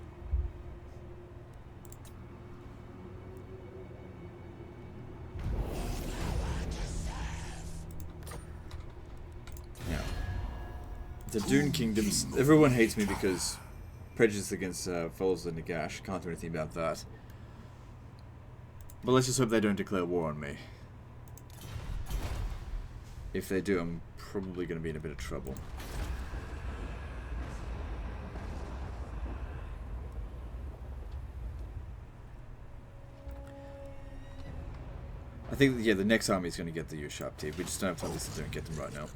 Now, the Dune Kingdoms, everyone hates me because prejudice against followers of Nagash, can't do anything about that. But let's just hope they don't declare war on me. If they do, I'm probably going to be in a bit of trouble. I think, yeah, the next army is going to get the U-sharp team. We just don't have time to sit there and get them right now.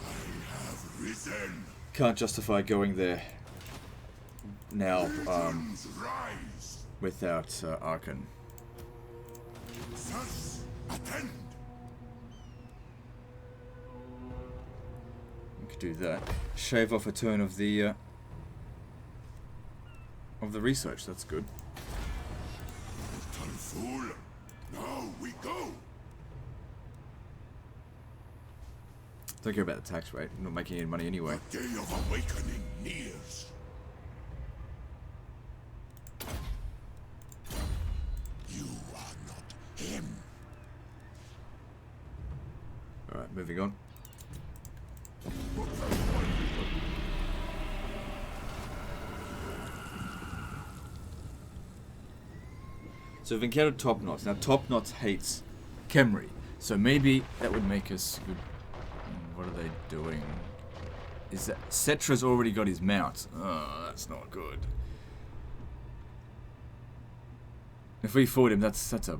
I have risen. Can't justify going there now Legions rise. without Arkhan. Sus, attend. We could do that. Shave off a turn of the research. That's good. Little fool. Now we go. Don't care about the tax rate. I'm not making any money anyway. The day of awakening nears. You are not him. Alright, moving on. So we've encountered Top Knots. Now Top Knots hates Khemri, so maybe that would make us good. What are they doing? Is that Cetra's already got his mount? Oh, that's not good. If we fought him, that's a. It's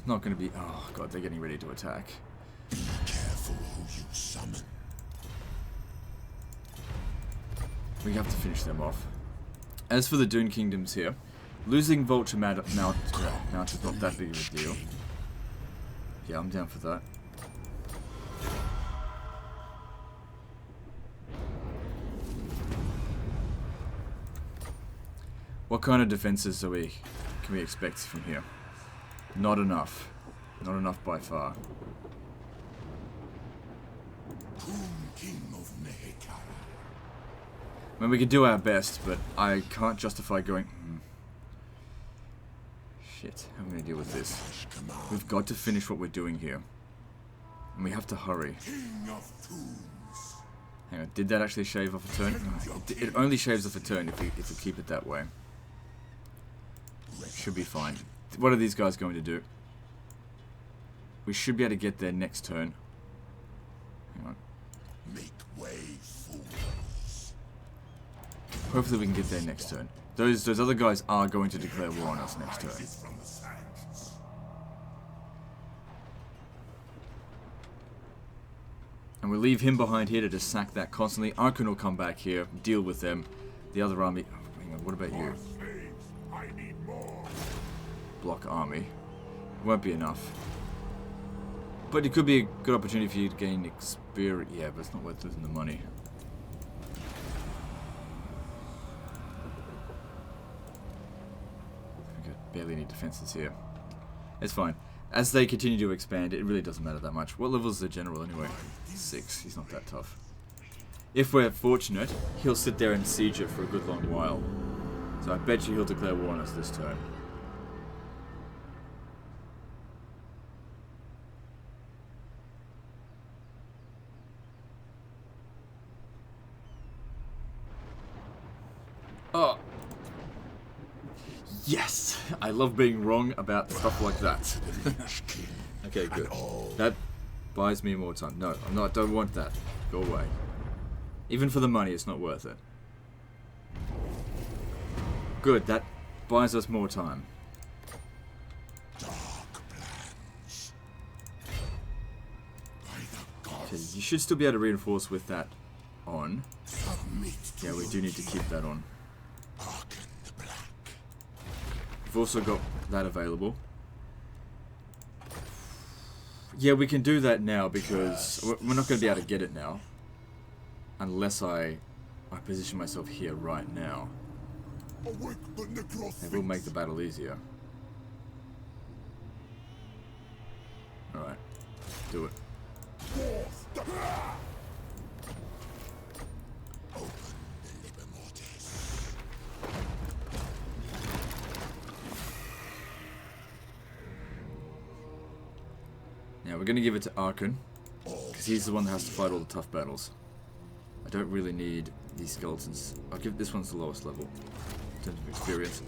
not going to be. Oh god, they're getting ready to attack. Be careful who you summon. We have to finish them off. As for the Dune Kingdoms here, losing Vulture Mount is not that big of a deal. Yeah, I'm down for that. What kind of defenses can we expect from here? Not enough. Not enough by far. King of Nehekara. I mean, we could do our best, but I can't justify going... Shit, how am I going to deal with this? We've got to finish what we're doing here. And we have to hurry. King of Tombs. Hang on, did that actually shave off a turn? No, it only shaves off a turn if we keep it that way. Should be fine. What are these guys going to do? We should be able to get there next turn. Hang on. Make way, fools. Hopefully we can get there next turn. Those other guys are going to declare war on us next turn. Rises from the sands. And we'll leave him behind here to just sack that constantly. Arkhan will come back here, deal with them. The other army... Oh, hang on, what about you? More slaves. I need more. Block army. Won't be enough. But it could be a good opportunity for you to gain experience. Yeah, but it's not worth losing the money. We got barely any defenses here. It's fine. As they continue to expand, it really doesn't matter that much. What level is the general anyway? 6. He's not that tough. If we're fortunate, he'll sit there and siege it for a good long while. So I bet you he'll declare war on us this turn. Oh. Yes! I love being wrong about stuff like that. Okay, good. That buys me more time. No, I'm not. Don't want that. Go away. Even for the money, it's not worth it. Good, that buys us more time. Okay, you should still be able to reinforce with that on. Yeah, we do need to keep that on. Arkhan the Black. We've also got that available. Yeah, we can do that now because we're not going to be able to get it now. Unless I position myself here right now. Awake the necrosphinx. It will make the battle easier. Alright, do it. Open the liber mortis. Now we're going to give it to Arkhan, because he's the one that has to fight all the tough battles. I don't really need these skeletons. I'll give this one's the lowest level in terms of experience.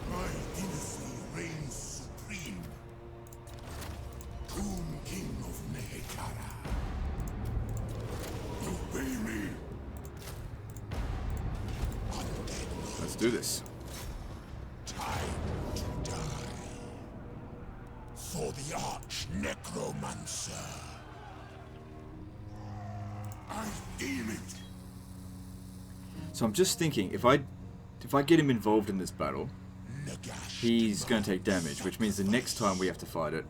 My dynasty reigns supreme. Tomb King of Nehekara. Obey me. Undead Let's do this. time to die. For the Arch Necromancer. I deem it. So I'm just thinking, if I get him involved in this battle, Nagash. he's going to take damage, which means the next time we have to fight it,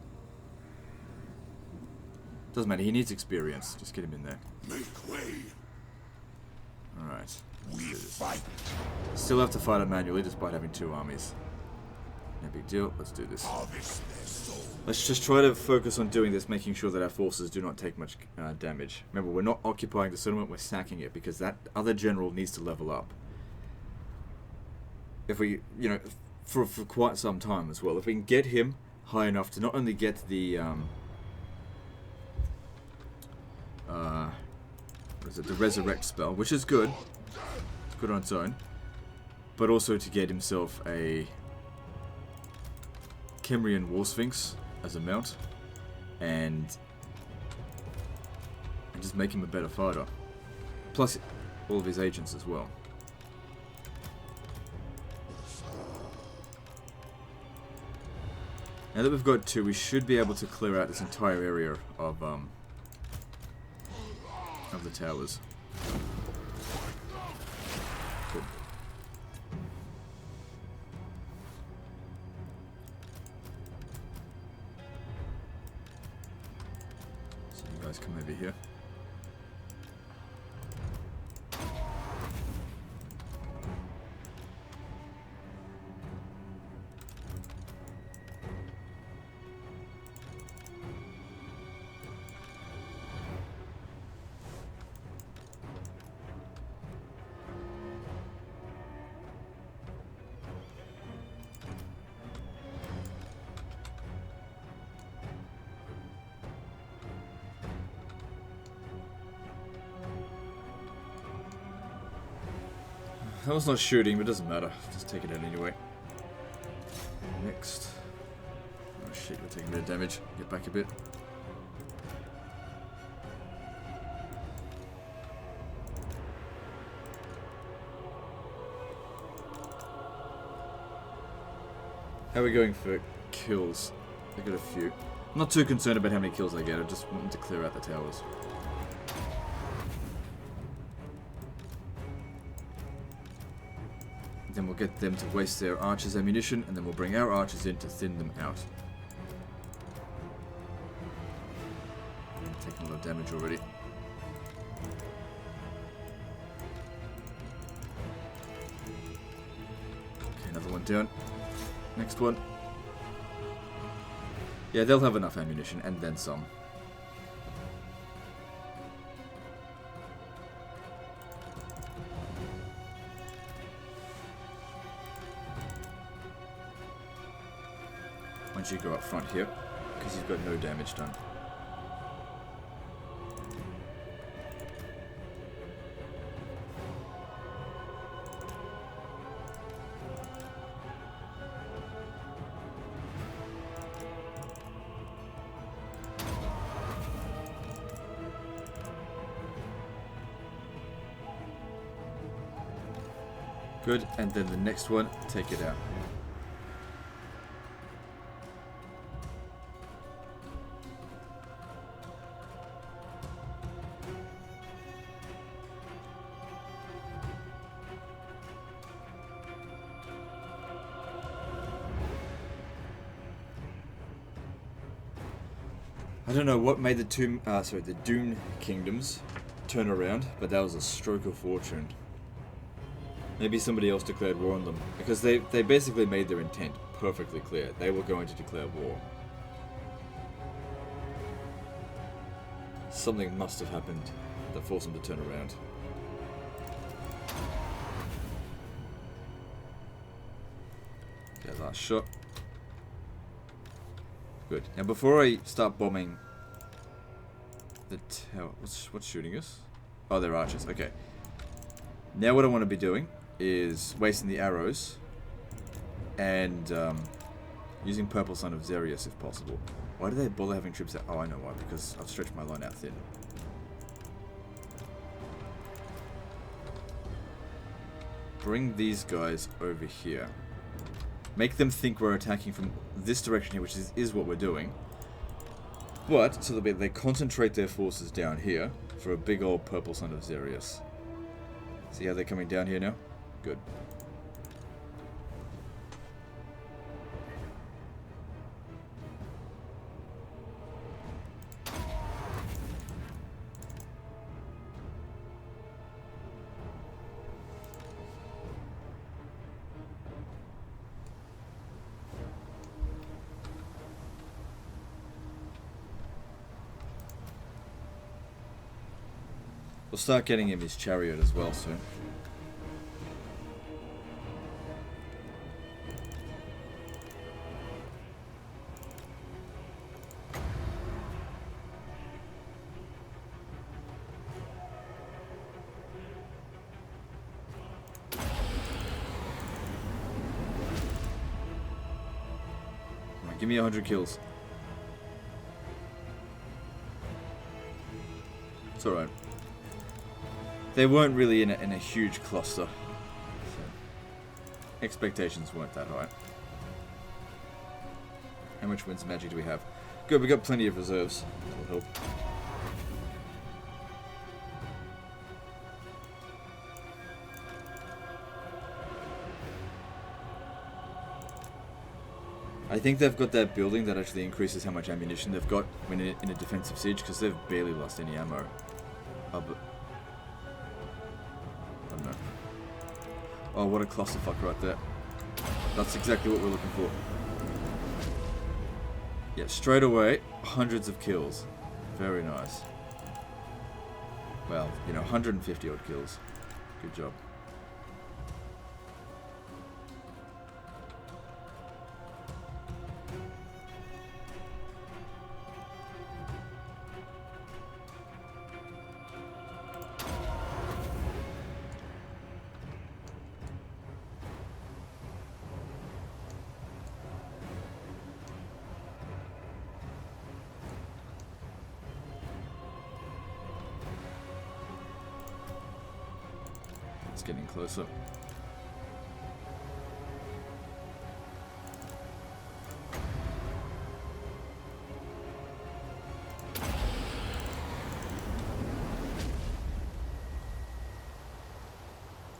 doesn't matter. He needs experience. Just get him in there. Make way. All right. We fight. Still have to fight it manually, despite having two armies. No big deal. Let's do this. Harvest their soul. Let's just try to focus on doing this, making sure that our forces do not take much damage. Remember, we're not occupying the settlement, we're sacking it, because that other general needs to level up. If we, you know, for quite some time as well, if we can get him high enough to not only get the, what is it, the resurrect spell, which is good, it's good on its own, but also to get himself a Kemrian War Sphinx as a mount, and just make him a better fighter. Plus all of his agents as well. Now that we've got two, we should be able to clear out this entire area of the towers. Good. So you guys come over here. That was not shooting, but it doesn't matter. Just take it out anyway. Next. Oh shit, we're taking a bit of damage. Get back a bit. How are we going for kills? I got a few. I'm not too concerned about how many kills I get, I just want to clear out the towers. Then we'll get them to waste their archers' ammunition, and then we'll bring our archers in to thin them out. Taking a lot of damage already. Okay, another one down. Next one. Yeah, they'll have enough ammunition, and then some. Once you go up front here, because you've got no damage done. Good, and then the next one, take it out. I don't know what made the Dune Kingdoms turn around, but that was a stroke of fortune. Maybe somebody else declared war on them, because they basically made their intent perfectly clear. They were going to declare war. Something must have happened that forced them to turn around. Okay, last shot. Good. Now before I start bombing the tower, what's shooting us? Oh, they're archers. Okay. Now what I want to be doing is wasting the arrows and using Purple Son of Xerius if possible. Why do they bother having troops out? Oh, I know why. Because I've stretched my line out thin. Bring these guys over here. Make them think we're attacking from this direction here, which is what we're doing. But, so they concentrate their forces down here for a big old Purple Son of Xerius. See how they're coming down here now? Good. We'll start getting him his chariot as well soon. Come on, give me 100 kills. It's alright. They weren't really in a huge cluster. So expectations weren't that high. How much wins magic do we have? Good, we got plenty of reserves. That'll help. I think they've got that building that actually increases how much ammunition they've got when in a defensive siege, because they've barely lost any ammo. Oh, but I don't know. Oh, what a clusterfuck right there. That's exactly what we're looking for. Yeah, straight away, hundreds of kills. Very nice. Well, you know, 150 odd kills. Good job. It's getting closer.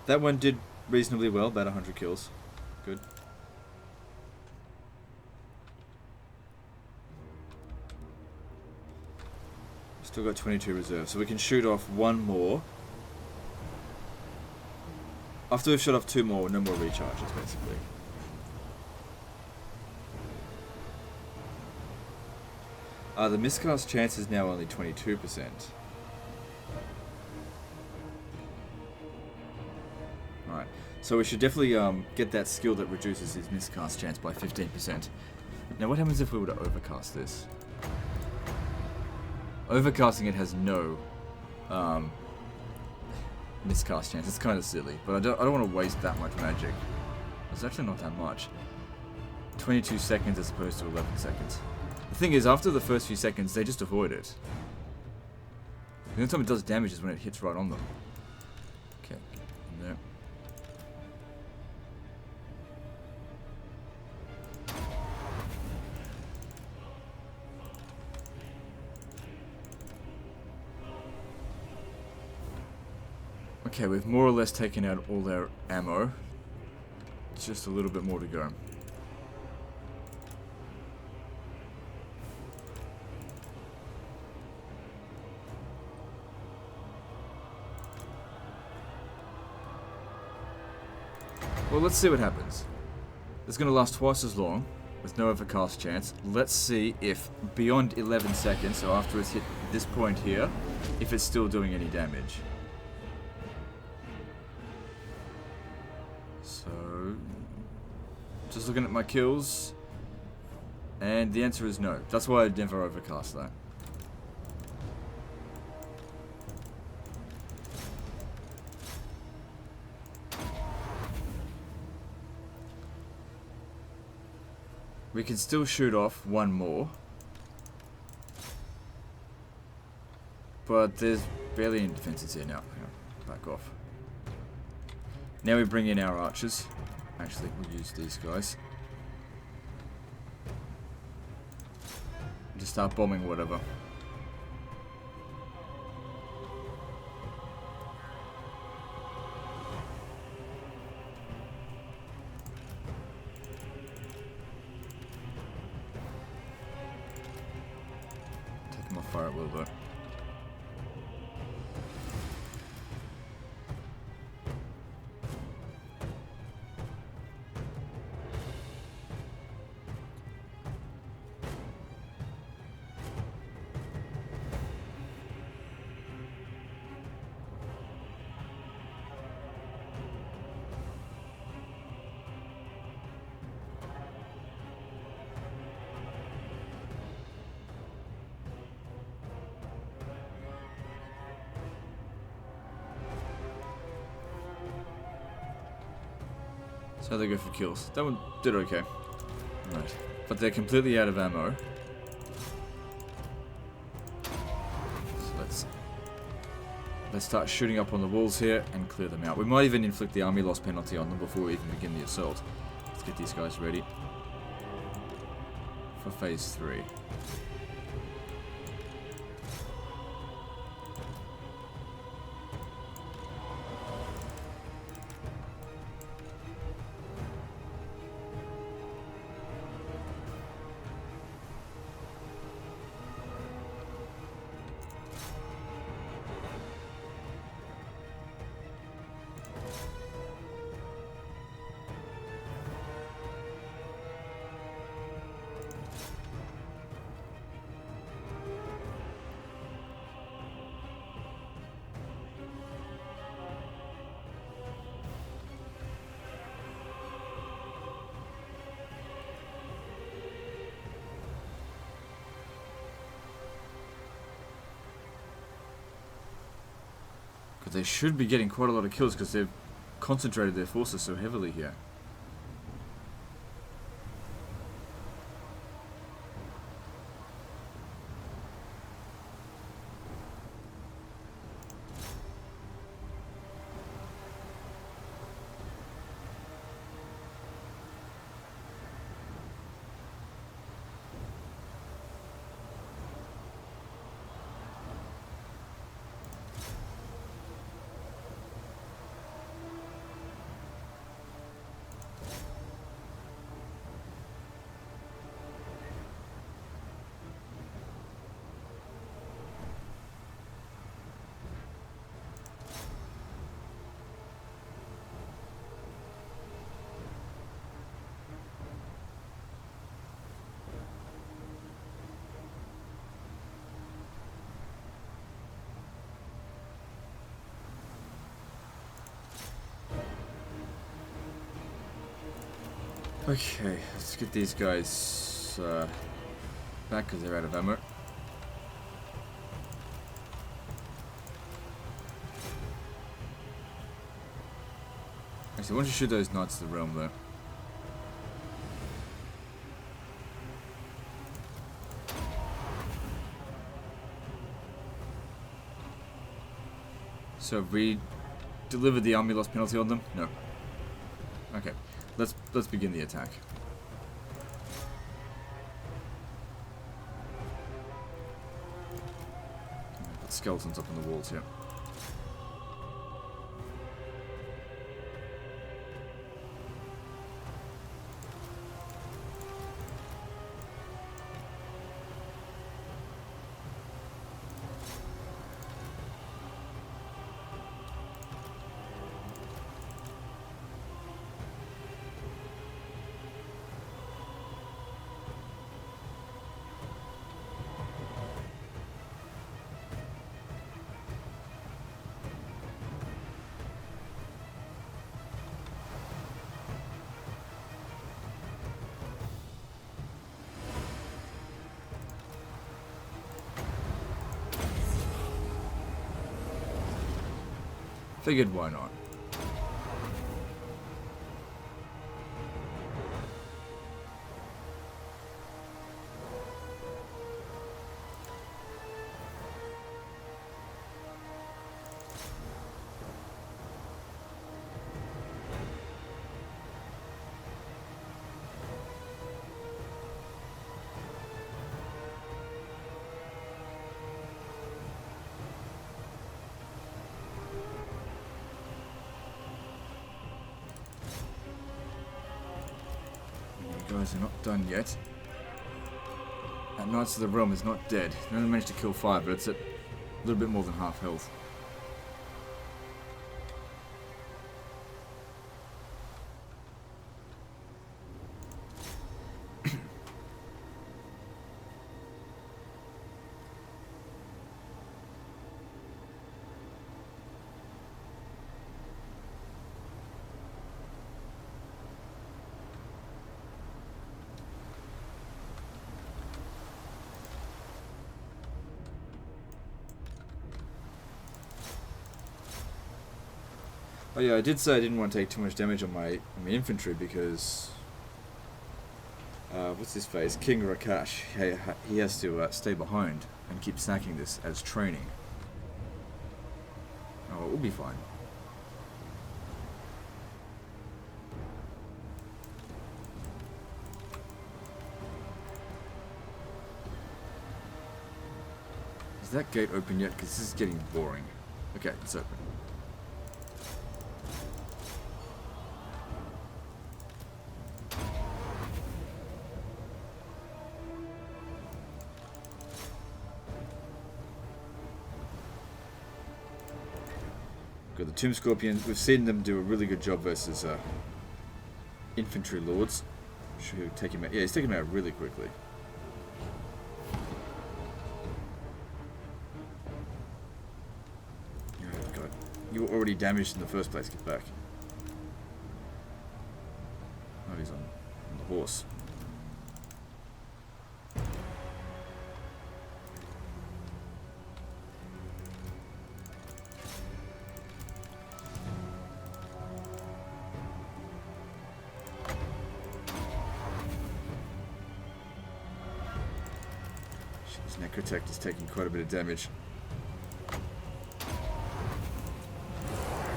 That one did reasonably well, about 100 kills. Good. Still got 22 reserves, so we can shoot off one more. After we've shot off two more, no more recharges, basically. The miscast chance is now only 22%. Alright, so we should definitely get that skill that reduces his miscast chance by 15%. Now what happens if we were to overcast this? Overcasting it has no miscast chance. It's kind of silly, but I don't want to waste that much magic. It's actually not that much. 22 seconds as opposed to 11 seconds. The thing is, after the first few seconds, they just avoid it. The only time it does damage is when it hits right on them. Okay, in there. Okay, we've more or less taken out all their ammo. Just a little bit more to go. Well, let's see what happens. It's going to last twice as long, with no overcast chance. Let's see if beyond 11 seconds, so after it's hit this point here, if it's still doing any damage. So, just looking at my kills, and the answer is no. That's why I never overcast that. We can still shoot off one more. But there's barely any defenses here now. Hang on, back off. Now we bring in our archers. Actually, we'll use these guys. Just start bombing whatever. Take them off fire at will though. So they go for kills. That one did okay. Right. But they're completely out of ammo. So let's start shooting up on the walls here and clear them out. We might even inflict the army loss penalty on them before we even begin the assault. Let's get these guys ready for phase 3. They should be getting quite a lot of kills because they've concentrated their forces so heavily here. Okay, let's get these guys back because they're out of ammo. Actually, why don't you shoot those Knights of the Realm though? So have we delivered the army loss penalty on them? No. Okay. Let's begin the attack. Put skeletons up on the walls here. Figured why not. Guys are not done yet. That Knights of the Realm is not dead. They only managed to kill 5, but it's at a little bit more than half health. Oh yeah, I did say I didn't want to take too much damage on my infantry because what's his face? King Rakash. He has to stay behind and keep snacking this as training. Oh, it will be fine. Is that gate open yet? Because this is getting boring. Okay, it's open. Got the Tomb Scorpions. We've seen them do a really good job versus infantry lords. Should take him out. Yeah, he's taking him out really quickly. Oh God, you were already damaged in the first place. Get back. Oh, he's on the horse. Necrotect is taking quite a bit of damage.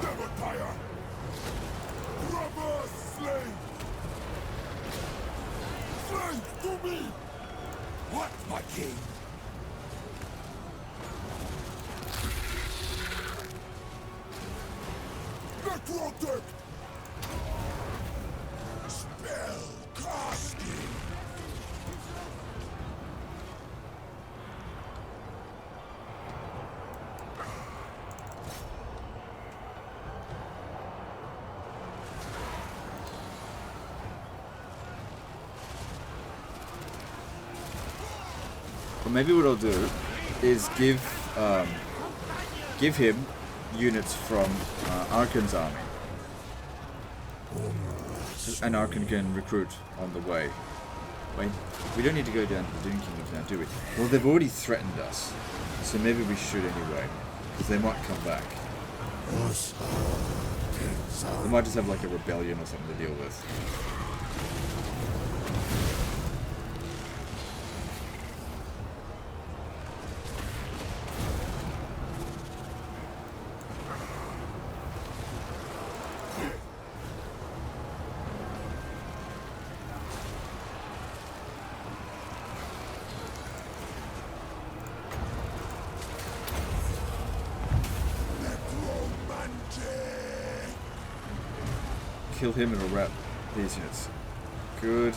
Demotire! Brother slave! Slave to me! What, my king? Necrotect! Spell casting! Maybe what I'll do is give him units from Arkhan's army, and Arkhan can recruit on the way. Wait, we don't need to go down to the Dune Kingdoms now, do we? Well, they've already threatened us, so maybe we should anyway, because they might come back. They might just have like a rebellion or something to deal with. Kill him and we'll wrap these units. Good.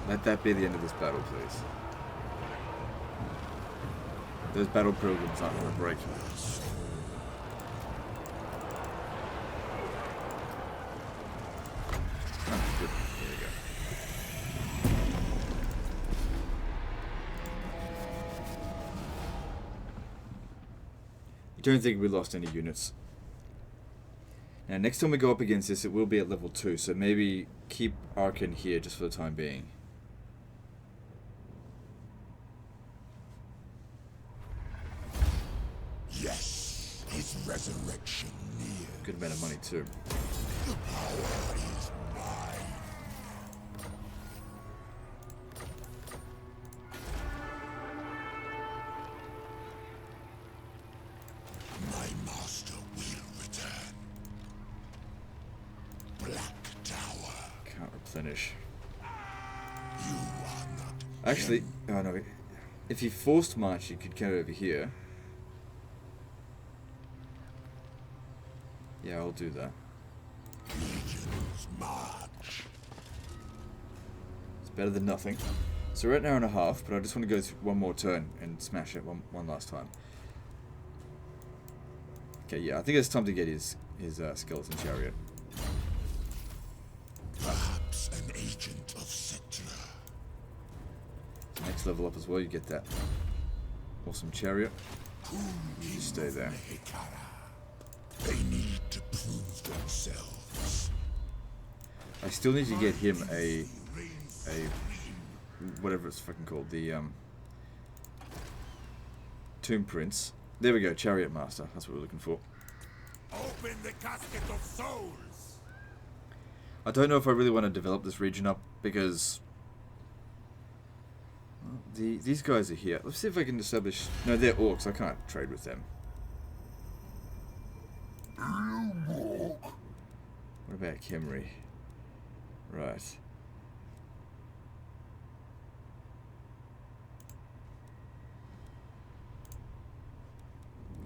Let that be the end of this battle, please. Those battle pilgrims aren't going to break. Oh, good. There we go. I don't think we lost any units. Now, next time we go up against this, it will be at level 2, so maybe keep Arkhan here just for the time being. Yes. His resurrection near. Good amount of money too. The power is mine. My master will return. Black Tower. Can't replenish. You are not. Actually, oh no. If you forced march, you could get over here. Yeah, I'll do that. Legions march. It's better than nothing. So we're at an hour and a half, but I just want to go through one more turn and smash it one last time. Okay, yeah, I think it's time to get his skeleton chariot. Perhaps an agent of Cetra. Next level up as well, you get that awesome chariot. You stay there. They need to prove themselves. I still need to get him a whatever it's fucking called, the Tomb Prince. There we go, Chariot Master. That's what we're looking for. Open the casket of souls. I don't know if I really want to develop this region up because well, these guys are here. Let's see if I can establish. No, they're orcs. I can't trade with them. What about Khemri? Right.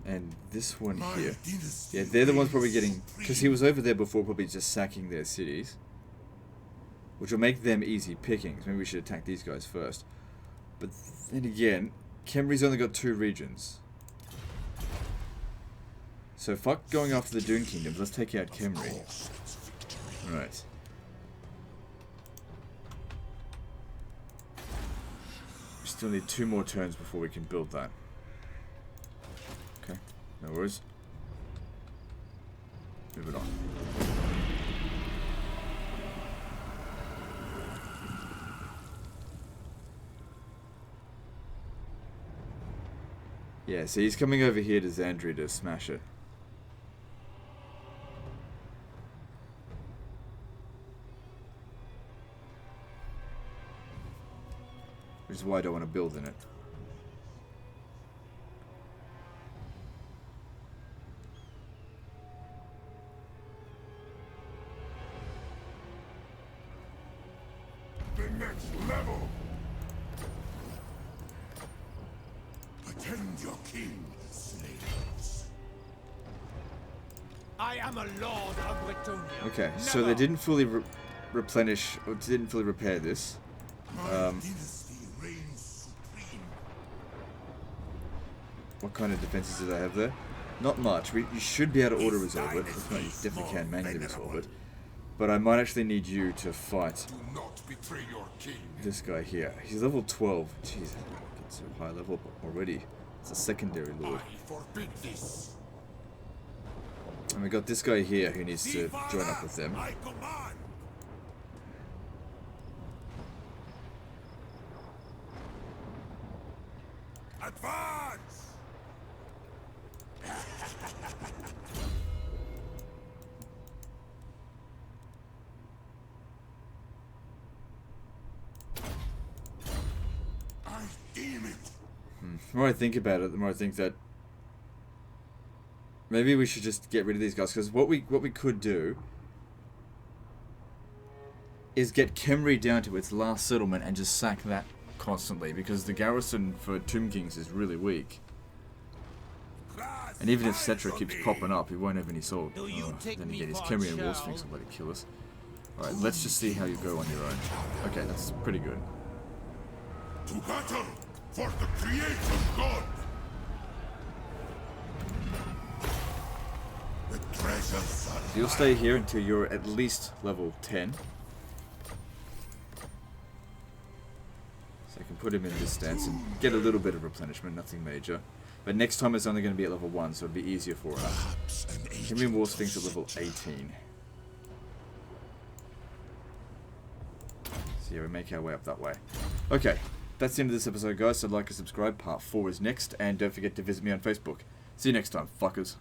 And this one here. Yeah, they're the ones probably getting... Because he was over there before, probably just sacking their cities. Which will make them easy pickings. Maybe we should attack these guys first. But then again, Khemri's only got 2 regions. So fuck going after the Dune Kingdoms, let's take out Khemri. Right. We still need 2 more turns before we can build that. Okay, no worries. Move it on. Yeah, so he's coming over here to Xandria to smash it. Which is why I don't want to build in it. The next level. Attend your king, slaves. I am a lord of Bretonia. Okay, so they didn't fully replenish, or didn't fully repair this. What kind of defenses do they have there? Not much. You should be able to auto-resolve it. If not, you definitely can manually resolve it. But I might actually need you to fight this guy here. He's level 12. Jeez, it's a high level already. It's a secondary lord. And we got this guy here who needs to join up with them. Advance! I deem it. The more I think about it, the more I think that maybe we should just get rid of these guys, because what we could do is get Khemri down to its last settlement and just sack that constantly, because the garrison for Tomb Kings is really weak. And even if Cetra keeps popping up, he won't have any sword. Then again, his Khemri and War Sphinx will let it kill us. Alright, let's just see how you go on your own. Okay, that's pretty good. To battle for the creation God. The treasures are So you'll stay here until you're at least level 10. So I can put him in this stance and get a little bit of replenishment, nothing major. But next time it's only going to be at level 1, so it'll be easier for us. Khemri and War Sphinx at level 18. So yeah, we make our way up that way. Okay, that's the end of this episode, guys. So like and subscribe. Part 4 is next. And don't forget to visit me on Facebook. See you next time, fuckers.